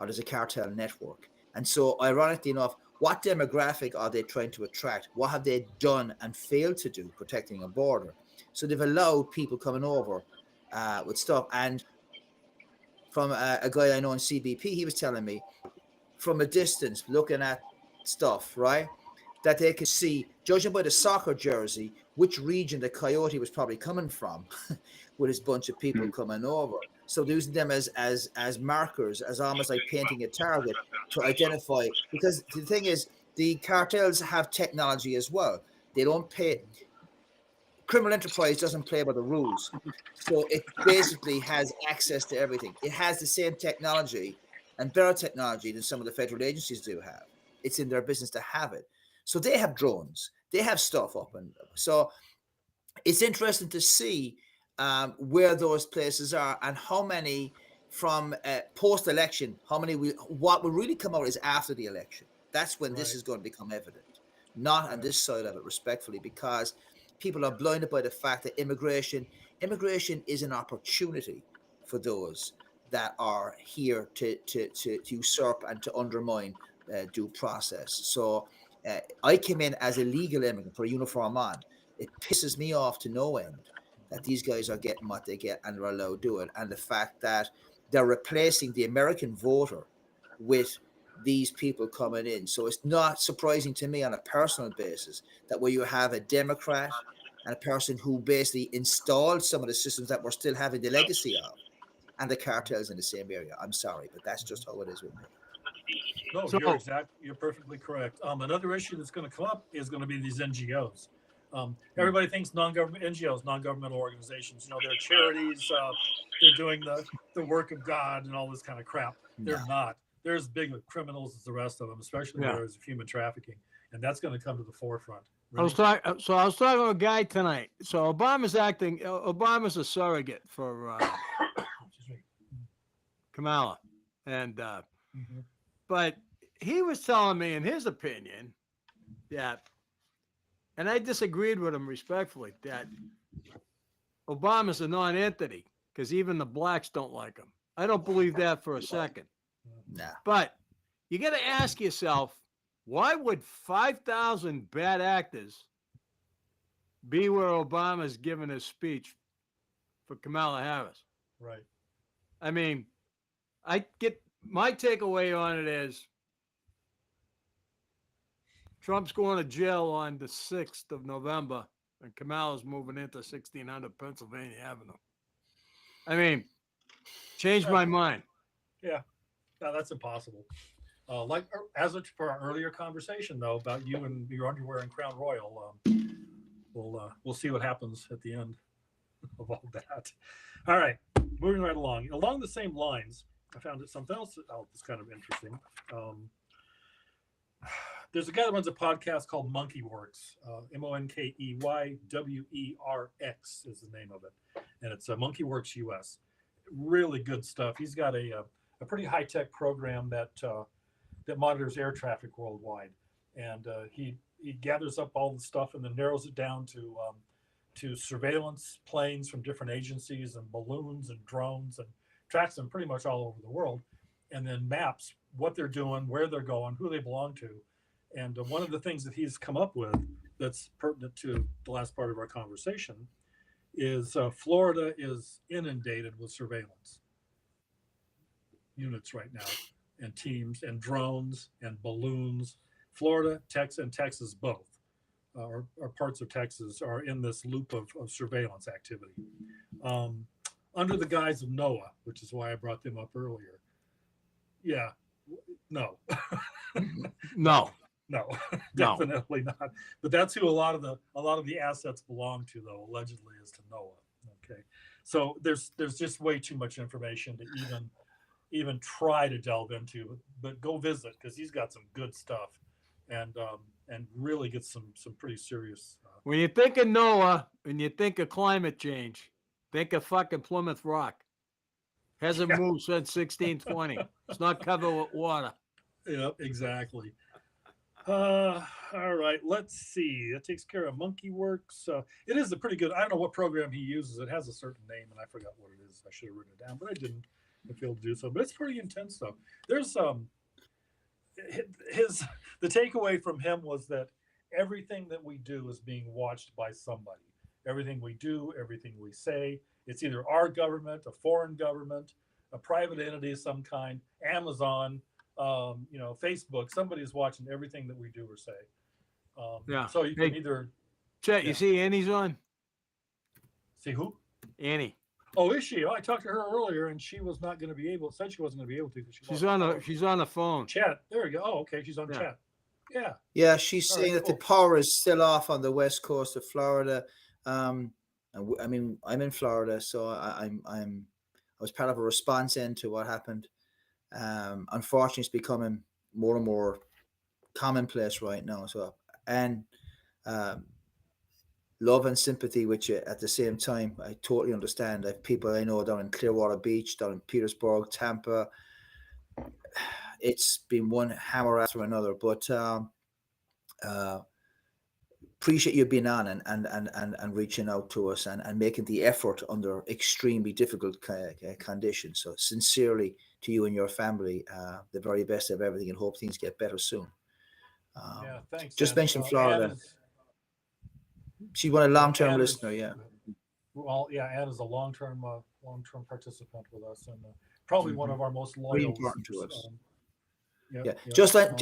or there's a cartel network. And so ironically enough, What demographic are they trying to attract? What have they done and failed to do protecting a border? So they've allowed people coming over with stuff. And from a guy I know in CBP, he was telling me from a distance, looking at stuff, right, that they could see, judging by the soccer jersey, which region the coyote was probably coming from with his bunch of people coming over. So using them as markers, as almost like painting a target to identify, because the thing is, the cartels have technology as well. They don't pay. Criminal enterprise doesn't play by the rules. So it basically has access to everything. It has the same technology and better technology than some of the federal agencies do have. It's in their business to have it. So they have drones. They have stuff up. And so it's interesting to see where those places are and how many from post-election, what will really come out is after the election. That's when this Right. is going to become evident. Not on this side of it, respectfully, because people are blinded by the fact that immigration is an opportunity for those that are here to usurp and to undermine due process. So I came in as a legal immigrant for a uniform on. It pisses me off to no end that these guys are getting what they get and they're allowed to do it. And the fact that they're replacing the American voter with these people coming in. So it's not surprising to me on a personal basis that where you have a Democrat and a person who basically installed some of the systems that we're still having the legacy of, and the cartels in the same area. I'm sorry, but that's just how it is with me. No, So- you're perfectly correct. Another issue that's going to come up is going to be these NGOs. Everybody thinks non-government NGOs, non-governmental organizations, they're charities, they're doing the work of God and all this kind of crap. They're not. They're as big of criminals as the rest of them, especially in areas of human trafficking, and that's going to come to the forefront. I was talking to a guy tonight. So Obama's a surrogate for Excuse me. Kamala, and Mm-hmm. but he was telling me, in his opinion, that, and I disagreed with him respectfully, that Obama's a non-entity because even the blacks don't like him. I don't believe that for a second. Nah. But you got to ask yourself, why would 5,000 bad actors be where Obama's giving his speech for Kamala Harris? Right. I mean, my takeaway on it is Trump's going to jail on the 6th of November and Kamala's moving into 1600 Pennsylvania Avenue. I mean, changed my mind. Yeah, no, that's impossible. For our earlier conversation though about you and your underwear and Crown Royal, we'll see what happens at the end of all that. All right, moving right along. Along the same lines, I found something else that's kind of interesting. There's a guy that runs a podcast called Monkeywerx. MONKEYWERX is the name of it, and it's Monkeywerx US. Really good stuff. He's got a pretty high tech program that monitors air traffic worldwide, and he gathers up all the stuff and then narrows it down to surveillance planes from different agencies and balloons and drones, and tracks them pretty much all over the world, and then maps what they're doing, where they're going, who they belong to. And one of the things that he's come up with that's pertinent to the last part of our conversation is Florida is inundated with surveillance units right now, and teams and drones and balloons. Florida, Texas both, or parts of Texas are in this loop of surveillance activity under the guise of NOAA, which is why I brought them up earlier. Yeah, no. No. No, No. definitely not. But that's who a lot of the assets belong to, though, allegedly, is to NOAA. Okay, so there's just way too much information to even try to delve into. But go visit, because he's got some good stuff, and really get some pretty serious. When you think of Noah, when you think of climate change, think of fucking Plymouth Rock. Hasn't moved since 1620. It's not covered with water. Yeah, exactly. All right, let's see. That takes care of Monkeywerx. It is a pretty good. I don't know what program he uses. It has a certain name, and I forgot what it is. I should have written it down, but I didn't feel to do so. But it's pretty intense, though. There's the takeaway from him was that everything that we do is being watched by somebody. Everything we do, everything we say, it's either our government, a foreign government, a private entity of some kind, Amazon, Facebook. Somebody's watching everything that we do or say. Yeah. So you can Hey, either Chet, yeah. you see Annie's on? see who. Annie. Oh, is she? Oh, I talked to her earlier, and she was not going to be able. Said she wasn't going to be able to. Because She's on the phone. chat. There we go. Oh, okay. She's on Yeah. chat. Yeah. Yeah, she's All saying right, that the cool. power is still off on the west coast of Florida. I mean, I'm in Florida, so I was part of a response end to what happened. Unfortunately, it's becoming more and more commonplace right now. So, and love and sympathy with you at the same time. I totally understand. I have people I know down in Clearwater Beach, down in Petersburg, Tampa. It's been one hammer after another, but appreciate you being on and reaching out to us and making the effort under extremely difficult conditions. So sincerely to you and your family, the very best of everything, and hope things get better soon. Yeah. Thanks. Just Ann. mentioned Ann Florida. is- She's one a long-term Ann is- listener. Yeah. Well, yeah, Ann is a long-term participant with us, and probably one of our most loyal. important to us. Yep, Yeah. yep. Just like,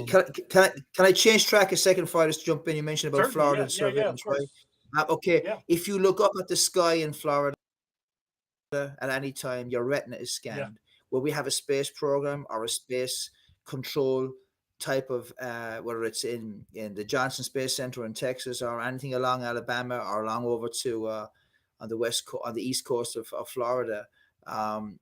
can I change track a second before I just jump in? You mentioned about Certainly, Florida yeah, and yeah, surveillance, of course. right? Okay. Yeah. If you look up at the sky in Florida at any time, your retina is scanned. Yeah. Will we have a space program or a space control type of whether it's in the Johnson Space Center in Texas or anything along Alabama or along over to on the east coast of Florida?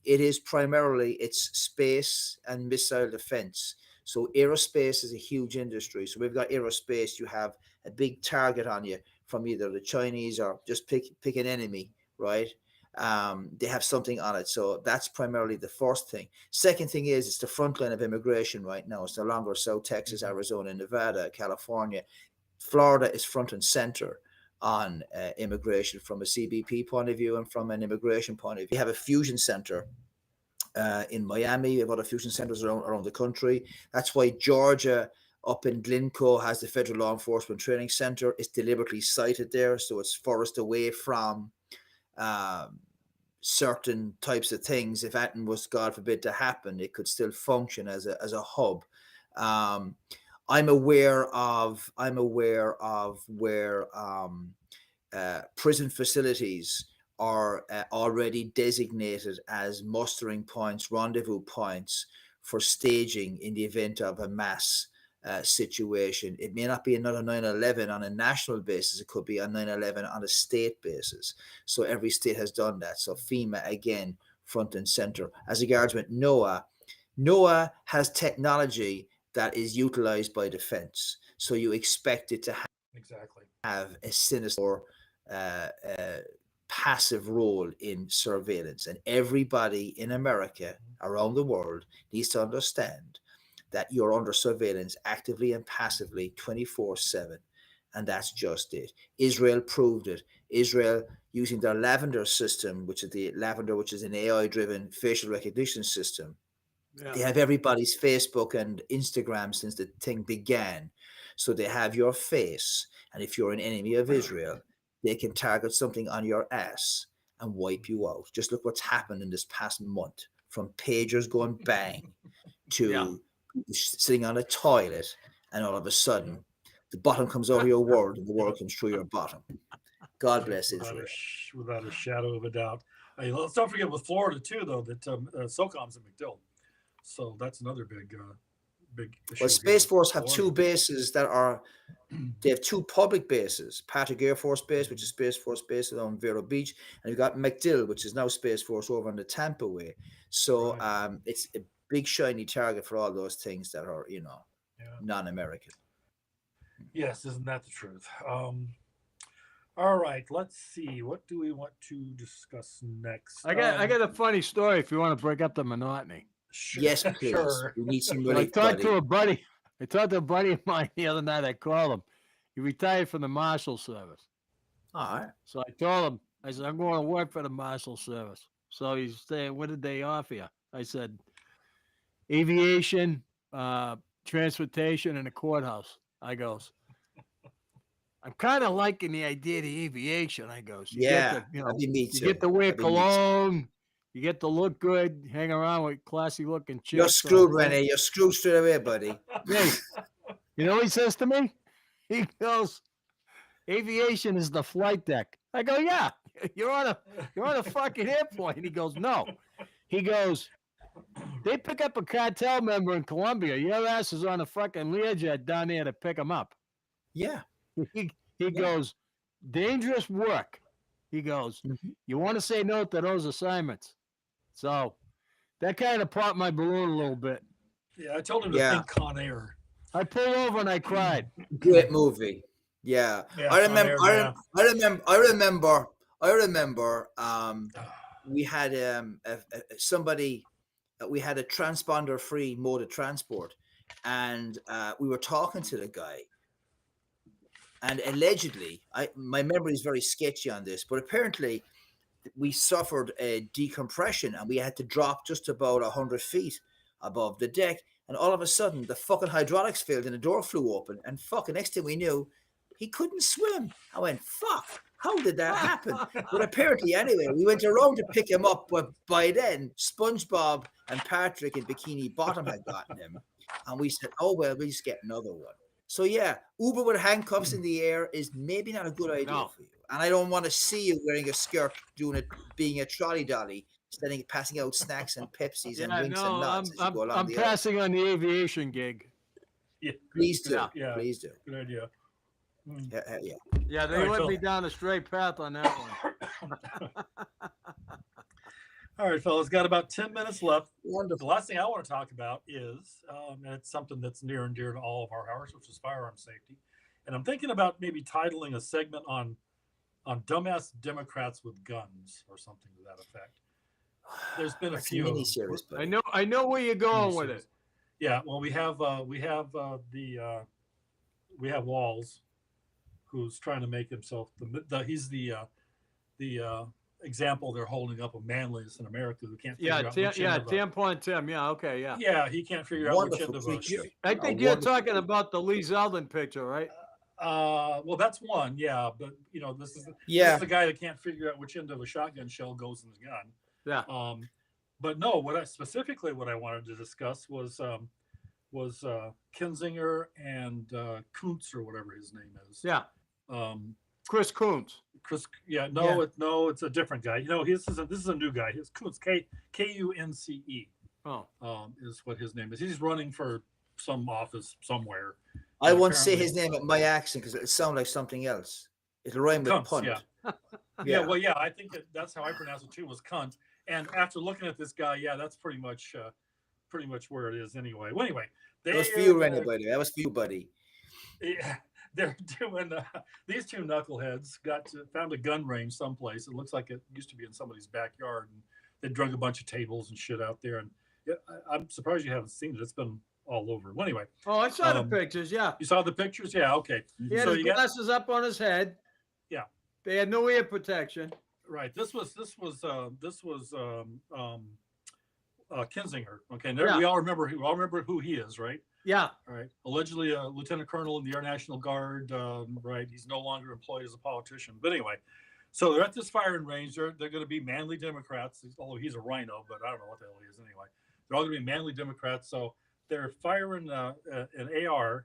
It is primarily it's space and missile defense. So aerospace is a huge industry. So we've got aerospace. You have a big target on you from either the Chinese or just pick an enemy, right? They have something on it. So that's primarily the first thing. Second thing is it's the front line of immigration right now. It's no longer South Texas, Arizona, Nevada, California. Florida is front and center on immigration from a CBP point of view and from an immigration point of view. We have a fusion center in Miami. We have other fusion centers around the country. That's why Georgia up in Glencoe has the Federal Law Enforcement Training Center. It's deliberately sited there, so it's furthest away from certain types of things. If anything was, God forbid, to happen, it could still function as a hub. I'm aware of where prison facilities are already designated as mustering points, rendezvous points for staging in the event of a mass situation. It may not be another 9/11 on a national basis. It could be a 9/11 on a state basis. So every state has done that. So FEMA, again, front and center. As regards with NOAA has technology that is utilized by defense. So you expect it to have a sinister passive role in surveillance. And everybody in America, around the world, needs to understand that you're under surveillance actively and passively 24/7. And that's just it. Israel proved it. Israel, using their Lavender system, which is an AI-driven facial recognition system, Yeah. they have everybody's Facebook and Instagram since the thing began. So they have your face. And if you're an enemy of Israel, they can target something on your ass and wipe you out. Just look what's happened in this past month, from pagers going bang to sitting on a toilet, and all of a sudden the bottom comes over your world and the world comes through your bottom. God bless Israel. Without a shadow of a doubt. Let's not forget with Florida too, though, that SOCOM's in MacDill. So that's another big issue. Well, Space Force have two bases they have two public bases, Patrick Air Force Base, which is Space Force Base on Vero Beach, and you've got MacDill, which is now Space Force over on the Tampa way. So it's a big shiny target for all those things that are, non-American. Yes, isn't that the truth? All right, let's see. What do we want to discuss next? I got a funny story if you want to break up the monotony. Sure, Yes, please. Sure. We need some I relief, talked buddy. to a buddy. I talked to a buddy of mine the other night. I called him. He retired from the Marshal Service. All right. So I told him, I said, I'm going to work for the Marshal Service. So he's saying, what did they offer you? I said, aviation, transportation and the courthouse. I goes, I'm kind of liking the idea of the aviation. I goes, you Yeah, get to, that'd be me you too. get to wear That'd be me too. cologne, you get to look good, hang around with classy looking chicks. You're screwed, Renee. You're screwed straight away, buddy. Hey, you know what he says to me? He goes, aviation is the flight deck. I go, yeah, you're on a fucking airplane. He goes, no. He goes, they pick up a cartel member in Colombia. Your ass is on a fucking Learjet down there to pick him up. Yeah. He goes, dangerous work. He goes, you want to say no to those assignments. So that kind of popped my balloon a little bit. Yeah, I told him to Yeah. think Con Air. I pulled over and I cried. Great movie. Yeah. Yeah, I remember. Con Air, I remember. We had somebody. We had a transponder-free mode of transport, and we were talking to the guy. And allegedly, my memory is very sketchy on this, but apparently, we suffered a decompression, and we had to drop just about 100 feet above the deck. And all of a sudden, the fucking hydraulics failed, and the door flew open. And fucking next thing we knew, he couldn't swim. I went, fuck, how did that happen? But apparently, anyway, we went around to pick him up. But by then, SpongeBob and Patrick in Bikini Bottom had gotten him. And we said, oh, well, we'll just get another one. So, yeah, Uber with handcuffs in the air is maybe not a good idea for you. And I don't want to see you wearing a skirt, being a trolley dolly, passing out snacks and Pepsis and winks and nods as you go along I'm the passing on the aviation gig. Yeah, Please do. Yeah. Please do. good idea. Yeah. Yeah, they All right, led Phil. me down a straight path on that one. All right, fellas, got about 10 minutes left. The Wonderful. last thing I want to talk about is, and it's something that's near and dear to all of our hearts, which is firearm safety. And I'm thinking about maybe titling a segment on dumbass Democrats with guns or something to that effect. There's been a It's few. a mini-series, buddy. I know where you're going with it. Yeah, well, we have Walls, who's trying to make himself he's the example they're holding up of manliness in America, who can't figure out which end of a- Tampon Tim. Yeah, okay, yeah. yeah, he can't figure out which end Wonderful of a creature. I think A you're wonderful talking about the Lee Zeldin picture, right? well, that's one, yeah, but this is the guy that can't figure out which end of a shotgun shell goes in his gun. Yeah. But no, what I wanted to discuss was Kinzinger and Kuntz, or whatever his name is. Yeah. Chris Coons. Chris, yeah, Yeah. it's a different guy. This is a new guy. His Kuntz, Kunce, Oh. is what his name is. He's running for some office somewhere. I And won't say apparently- his name at my accent because it'll sound like something else. It'll rhyme with Kuntz, punt. yeah. Yeah, well, yeah, I think that's how I pronounce it too, was cunt. And after looking at this guy, yeah, that's pretty much where it is anyway. Well, anyway, That was for you, Rennie, buddy. That was for you, buddy. Yeah, they're doing these two knuckleheads found a gun range someplace. It looks like it used to be in somebody's backyard, and they drug a bunch of tables and shit out there. And yeah, I'm surprised you haven't seen it. It's been all over. Well, anyway, Oh, I saw the pictures. Yeah. you saw the pictures? Yeah, okay. He had So his you got glasses up on his head. Yeah. They had no ear protection. right. This was Kinzinger. Okay, Yeah. we all remember who he is, right? Yeah. All right. Allegedly a lieutenant colonel in the Air National Guard. Right. He's no longer employed as a politician. But anyway, so they're at this firing range. They're going to be manly Democrats, although he's a rhino, but I don't know what the hell he is anyway. They're all going to be manly Democrats. So they're firing an AR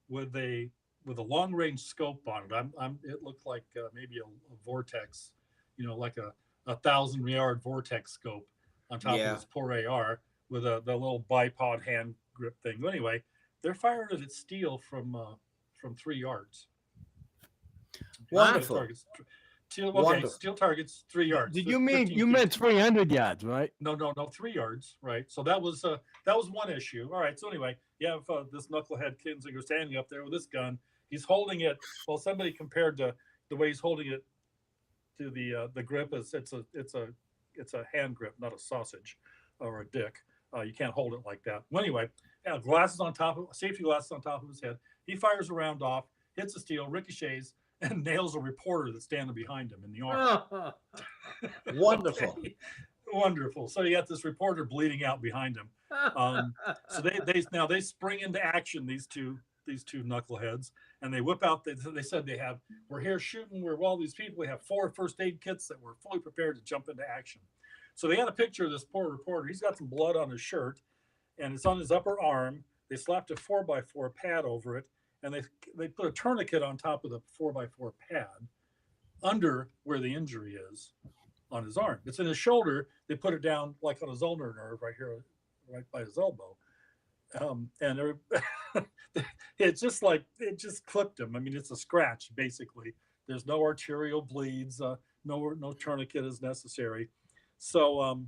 with a long range scope on it. It looked like maybe a vortex, like a 1,000-yard vortex scope on top of this poor AR with the little bipod hand grip thing. But anyway, they're firing it at steel from 3 yards. Wonderful. Steel targets 3 yards. Did So you it's mean 15 you feet. meant 300 yards, right? No, 3 yards, right? So that was one issue. All right. So anyway, you have this knucklehead Kinzinger standing up there with this gun. He's holding it. Well, somebody compared to the way he's holding it to the grip is it's a hand grip, not a sausage or a dick. You can't hold it like that. Well, anyway, safety glasses on top of his head. He fires a round off, hits the steel, ricochets, and nails a reporter that's standing behind him in the arm. Wonderful. Okay. Wonderful. So you got this reporter bleeding out behind him. So they spring into action, these two knuckleheads, and they whip out. They said we're here shooting. We're all these people. We have 4 first aid kits that were fully prepared to jump into action. So they had a picture of this poor reporter. He's got some blood on his shirt, and it's on his upper arm. They slapped a 4x4 pad over it, and they put a tourniquet on top of the 4x4 pad under where the injury is on his arm. It's in his shoulder. They put it down like on his ulnar nerve right here, right by his elbow. And it's just like, it just clipped him. I mean, it's a scratch, basically. There's no arterial bleeds, no tourniquet is necessary. So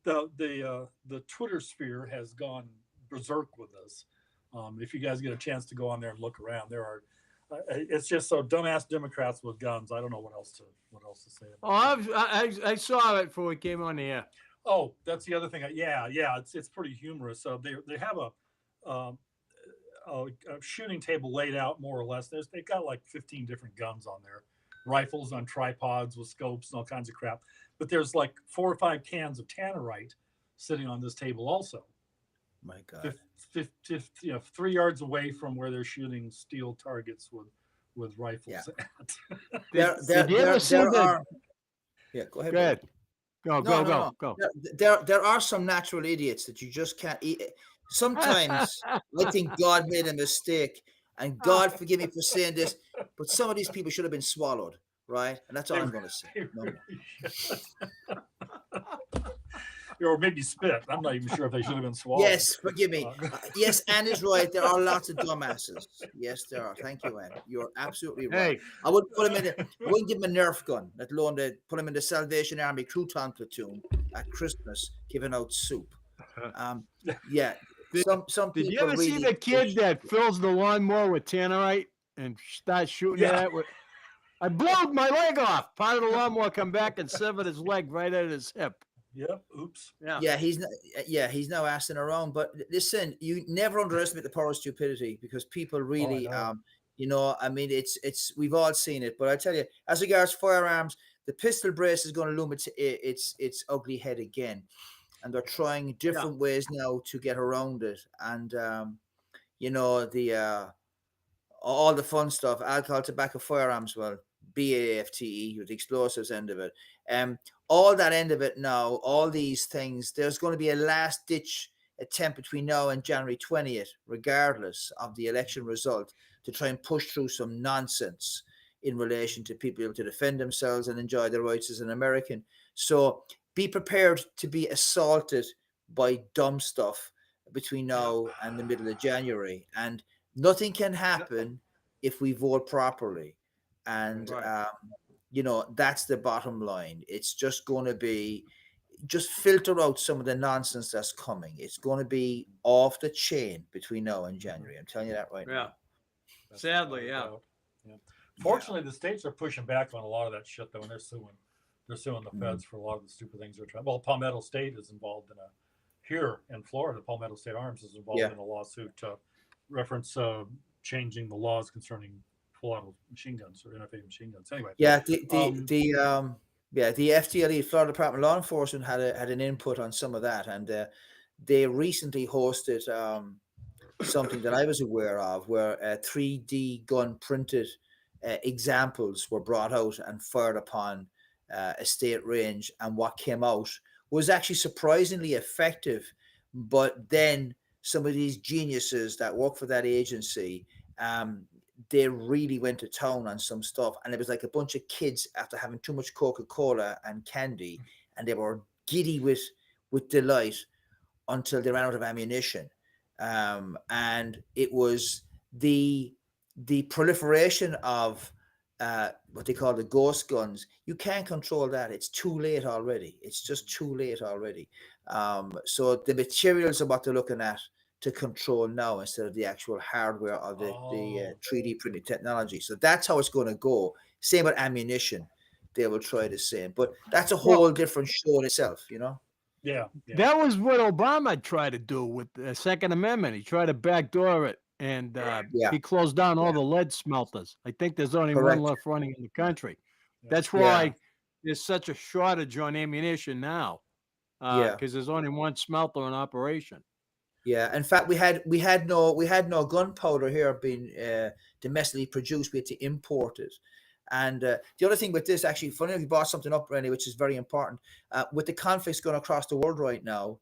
the Twitter sphere has gone berserk with this. If you guys get a chance to go on there and look around, there are, it's just so dumbass Democrats with guns. I don't know what else to say about it. I saw it before we came on the air. Oh, that's the other thing. Yeah, it's pretty humorous. So they have a shooting table laid out more or less. They've got like 15 different guns on there, rifles on tripods with scopes and all kinds of crap. But there's like 4 or 5 cans of Tannerite sitting on this table also. My God. 3 yards away from where they're shooting steel targets with rifles. Yeah. Did you ever see the? Yeah, go ahead. Go ahead. Go. There are some natural idiots that you just can't eat. Sometimes I think God made a mistake, and God forgive me for saying this, but some of these people should have been swallowed, right? And that's all I'm going to say. No more. Or maybe spit. I'm not even sure if they should have been swallowed. Yes, forgive me. Yes, Anne is right. There are lots of dumbasses. Yes, there are. Thank you, Anne. You're absolutely right. Hey, I wouldn't put him in. I wouldn't give him a Nerf gun. Let alone put him in the Salvation Army crouton platoon at Christmas, giving out soup. Yeah. Some did you people ever really see the kid that fills the lawnmower with Tannerite and starts shooting at it? I blew my leg off. Part of the lawnmower come back and severed his leg right at his hip. Yep. Oops. Yeah, he's now asking around. But listen, you never underestimate the power of stupidity, because people really, I mean, it's we've all seen it. But I tell you, as regards firearms, the pistol brace is going to loom its ugly head again, and they're trying different ways now to get around it. And all the fun stuff, alcohol, tobacco, firearms, well, BAFTE with the explosives end of it. All that end of it now, all these things, there's going to be a last ditch attempt between now and January 20th, regardless of the election result, to try and push through some nonsense in relation to people able to defend themselves and enjoy their rights as an American. So be prepared to be assaulted by dumb stuff between now and the middle of January. And nothing can happen if we vote properly. And, that's the bottom line. It's just going to be, just filter out some of the nonsense that's coming. It's going to be off the chain between now and January. I'm telling you that right now. Sadly, yeah. Fortunately, the states are pushing back on a lot of that shit, though, and they're suing the feds for a lot of the stupid things they're trying. Well, Palmetto State is involved here in Florida. Palmetto State Arms is involved in a lawsuit to reference changing the laws concerning full-auto machine guns or NFA machine guns. Anyway, the FDLE, Florida Department of Law Enforcement, had an input on some of that, and they recently hosted something that I was aware of, where 3D gun printed examples were brought out and fired upon a state range, and what came out was actually surprisingly effective. But then some of these geniuses that work for that agency, they really went to town on some stuff, and it was like a bunch of kids after having too much Coca-Cola and candy, and they were giddy with delight until they ran out of ammunition. And it was the proliferation of what they call the ghost guns. You can't control that. It's too late already. It's just too late already. So the materials are what they're looking at to control now, instead of the actual hardware of the 3D printing technology. So that's how it's going to go. Same with ammunition. They will try the same. But that's a whole different show in itself, Yeah. That was what Obama tried to do with the Second Amendment. He tried to backdoor it, and he closed down all the lead smelters. I think there's only one left running in the country. Yeah. That's why there's such a shortage on ammunition now. Yeah. Because there's only one smelter in operation. Yeah, in fact, we had no gunpowder here being domestically produced. We had to import it. And the other thing with this, actually, funny, you brought something up, Rennie, which is very important. With the conflicts going across the world right now,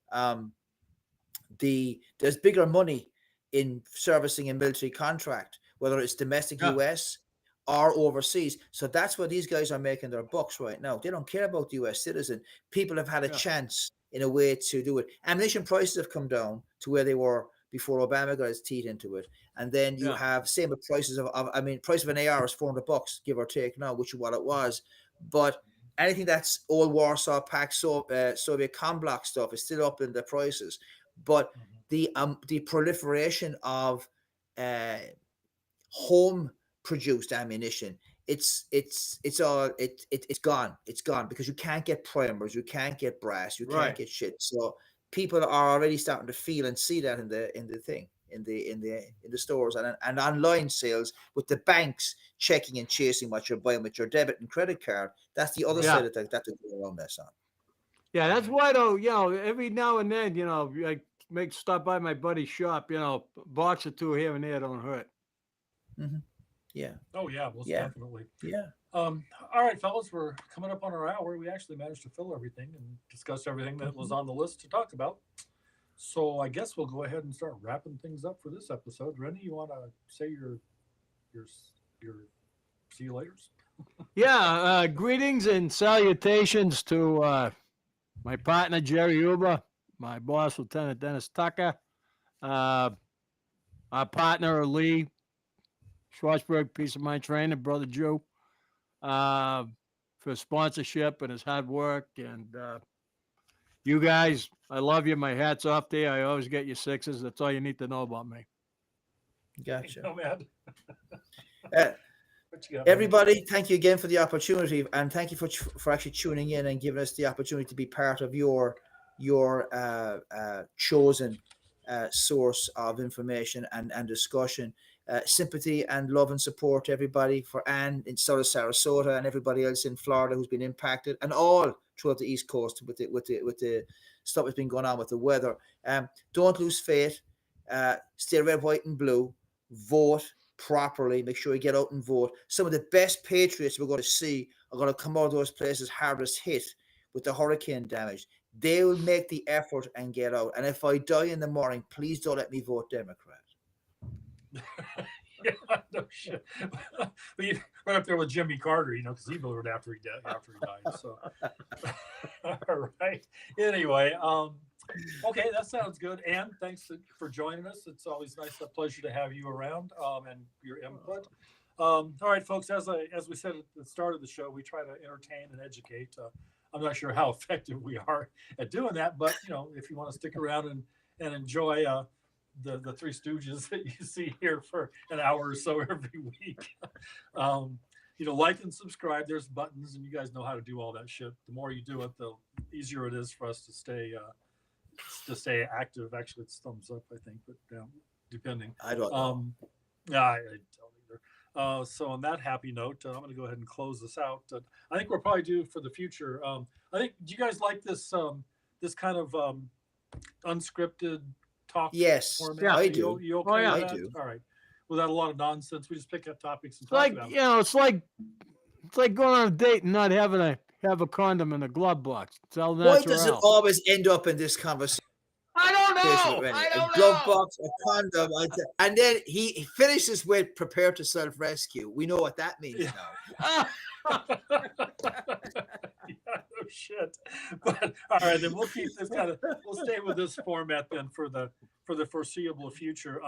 there's bigger money in servicing a military contract, whether it's domestic Yeah. US or overseas. So that's where these guys are making their bucks right now. They don't care about the US citizen. People have had a Yeah. chance in a way to do it. Ammunition prices have come down to where they were before Obama got his teeth into it. And then you Yeah. have same with prices price of an AR is $400, give or take now, which is what it was. But anything that's old Warsaw Pact, Soviet Comblock stuff is still up in the prices. But the proliferation of home produced ammunition, it's gone. It's gone because you can't get primers, you can't get brass, you can't Right. get shit. So people are already starting to feel and see that in the stores and online sales with the banks checking and chasing what you're buying with your debit and credit card. That's the other Yeah. side of that to go around that, son. Yeah, that's why though, every now and then, I stop by my buddy's shop, a box or two here and there don't hurt. Yeah, Oh yeah, most Yeah. definitely. yeah. All right, fellas, we're coming up on our hour. We actually managed to fill everything and discuss everything that was on the list to talk about. So I guess we'll go ahead and start wrapping things up for this episode. Rennie, you want to say your see you laters? Yeah, greetings and salutations to my partner Jerry Uber, my boss Lieutenant Dennis Tucker, our partner Lee Schwarzberg, Peace of Mind Trainer, Brother Joe, for sponsorship and his hard work. And you guys, I love you. My hat's off to you. I always get your sixes. That's all you need to know about me. Gotcha. No, man. Uh, What you got, man? Everybody, thank you again for the opportunity, and thank you for actually tuning in and giving us the opportunity to be part of your chosen source of information and discussion. Sympathy and love and support to everybody, for Anne in South Sarasota and everybody else in Florida who's been impacted, and all throughout the East Coast with the stuff that's been going on with the weather. Don't lose faith. Stay red, white, and blue. Vote properly. Make sure you get out and vote. Some of the best patriots we're going to see are going to come out of those places hardest hit with the hurricane damage. They will make the effort and get out. And if I die in the morning, please don't let me vote Democrat. Yeah, no shit. Right up there with Jimmy Carter, because he voted after he died. So, all right. Anyway, okay, that sounds good. Ann, thanks for joining us. It's always a pleasure to have you around and your input. All right, folks. As we said at the start of the show, we try to entertain and educate. I'm not sure how effective we are at doing that, but if you want to stick around and enjoy the Three Stooges that you see here for an hour or so every week. Like and subscribe. There's buttons, and you guys know how to do all that shit. The more you do it, the easier it is for us to stay active. Actually, it's thumbs up, I think, but depending. I don't know. Yeah, I don't either. So on that happy note, I'm going to go ahead and close this out. I think we'll probably do for the future. I think, do you guys like this this kind of unscripted talk Yes, format? I You do. okay Oh, yeah. with I that? do. All right. Without a lot of nonsense, we just pick up topics and It's talk like, about them. it's like going on a date and not having a condom in a glove box. It's all Why does it natural. always end up in this conversation? I don't with know. Rennie? I A don't glove know. box, a condom, and then he finishes with "prepare to self-rescue." We know what that means Yeah. now. Yeah, no shit. But all right, then we'll keep this we'll stay with this format then for the foreseeable future.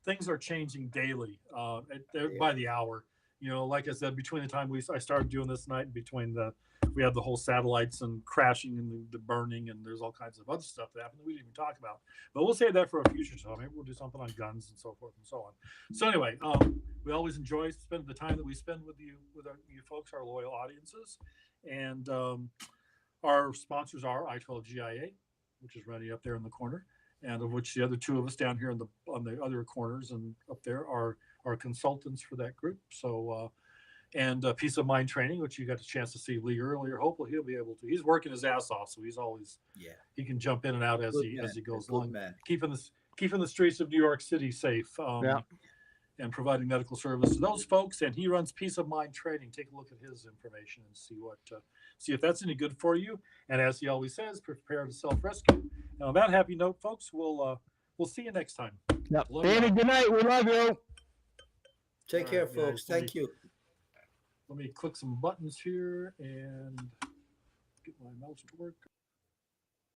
Things are changing daily, by the hour. Like I said, between the time I started doing this night and between we had the whole satellites and crashing and the burning, and there's all kinds of other stuff that happened that we didn't even talk about. But we'll save that for a future show. Maybe we'll do something on guns and so forth and so on. So anyway, we always enjoy spending the time that we spend with you folks, our loyal audiences. And our sponsors are I-12GIA, which is running up there in the corner, and of which the other two of us down here on the other corners and up there are consultants for that group. So and Peace of Mind training, which you got a chance to see Lee earlier. Hopefully he'll be able to. He's working his ass off, so he's always he can jump in and out as Good he man, goes good along, man. keeping the streets of New York City safe. Yeah. And providing medical service to those folks. And he runs Peace of Mind training. Take a look at his information and see if that's any good for you. And as he always says, prepare to self-rescue. And on that happy note, folks, we'll see you next time. Yep. Love you Danny, all. good night. We love you. Take All care, right, guys. folks. Thank you. Let me click some buttons here and get my mouse to work.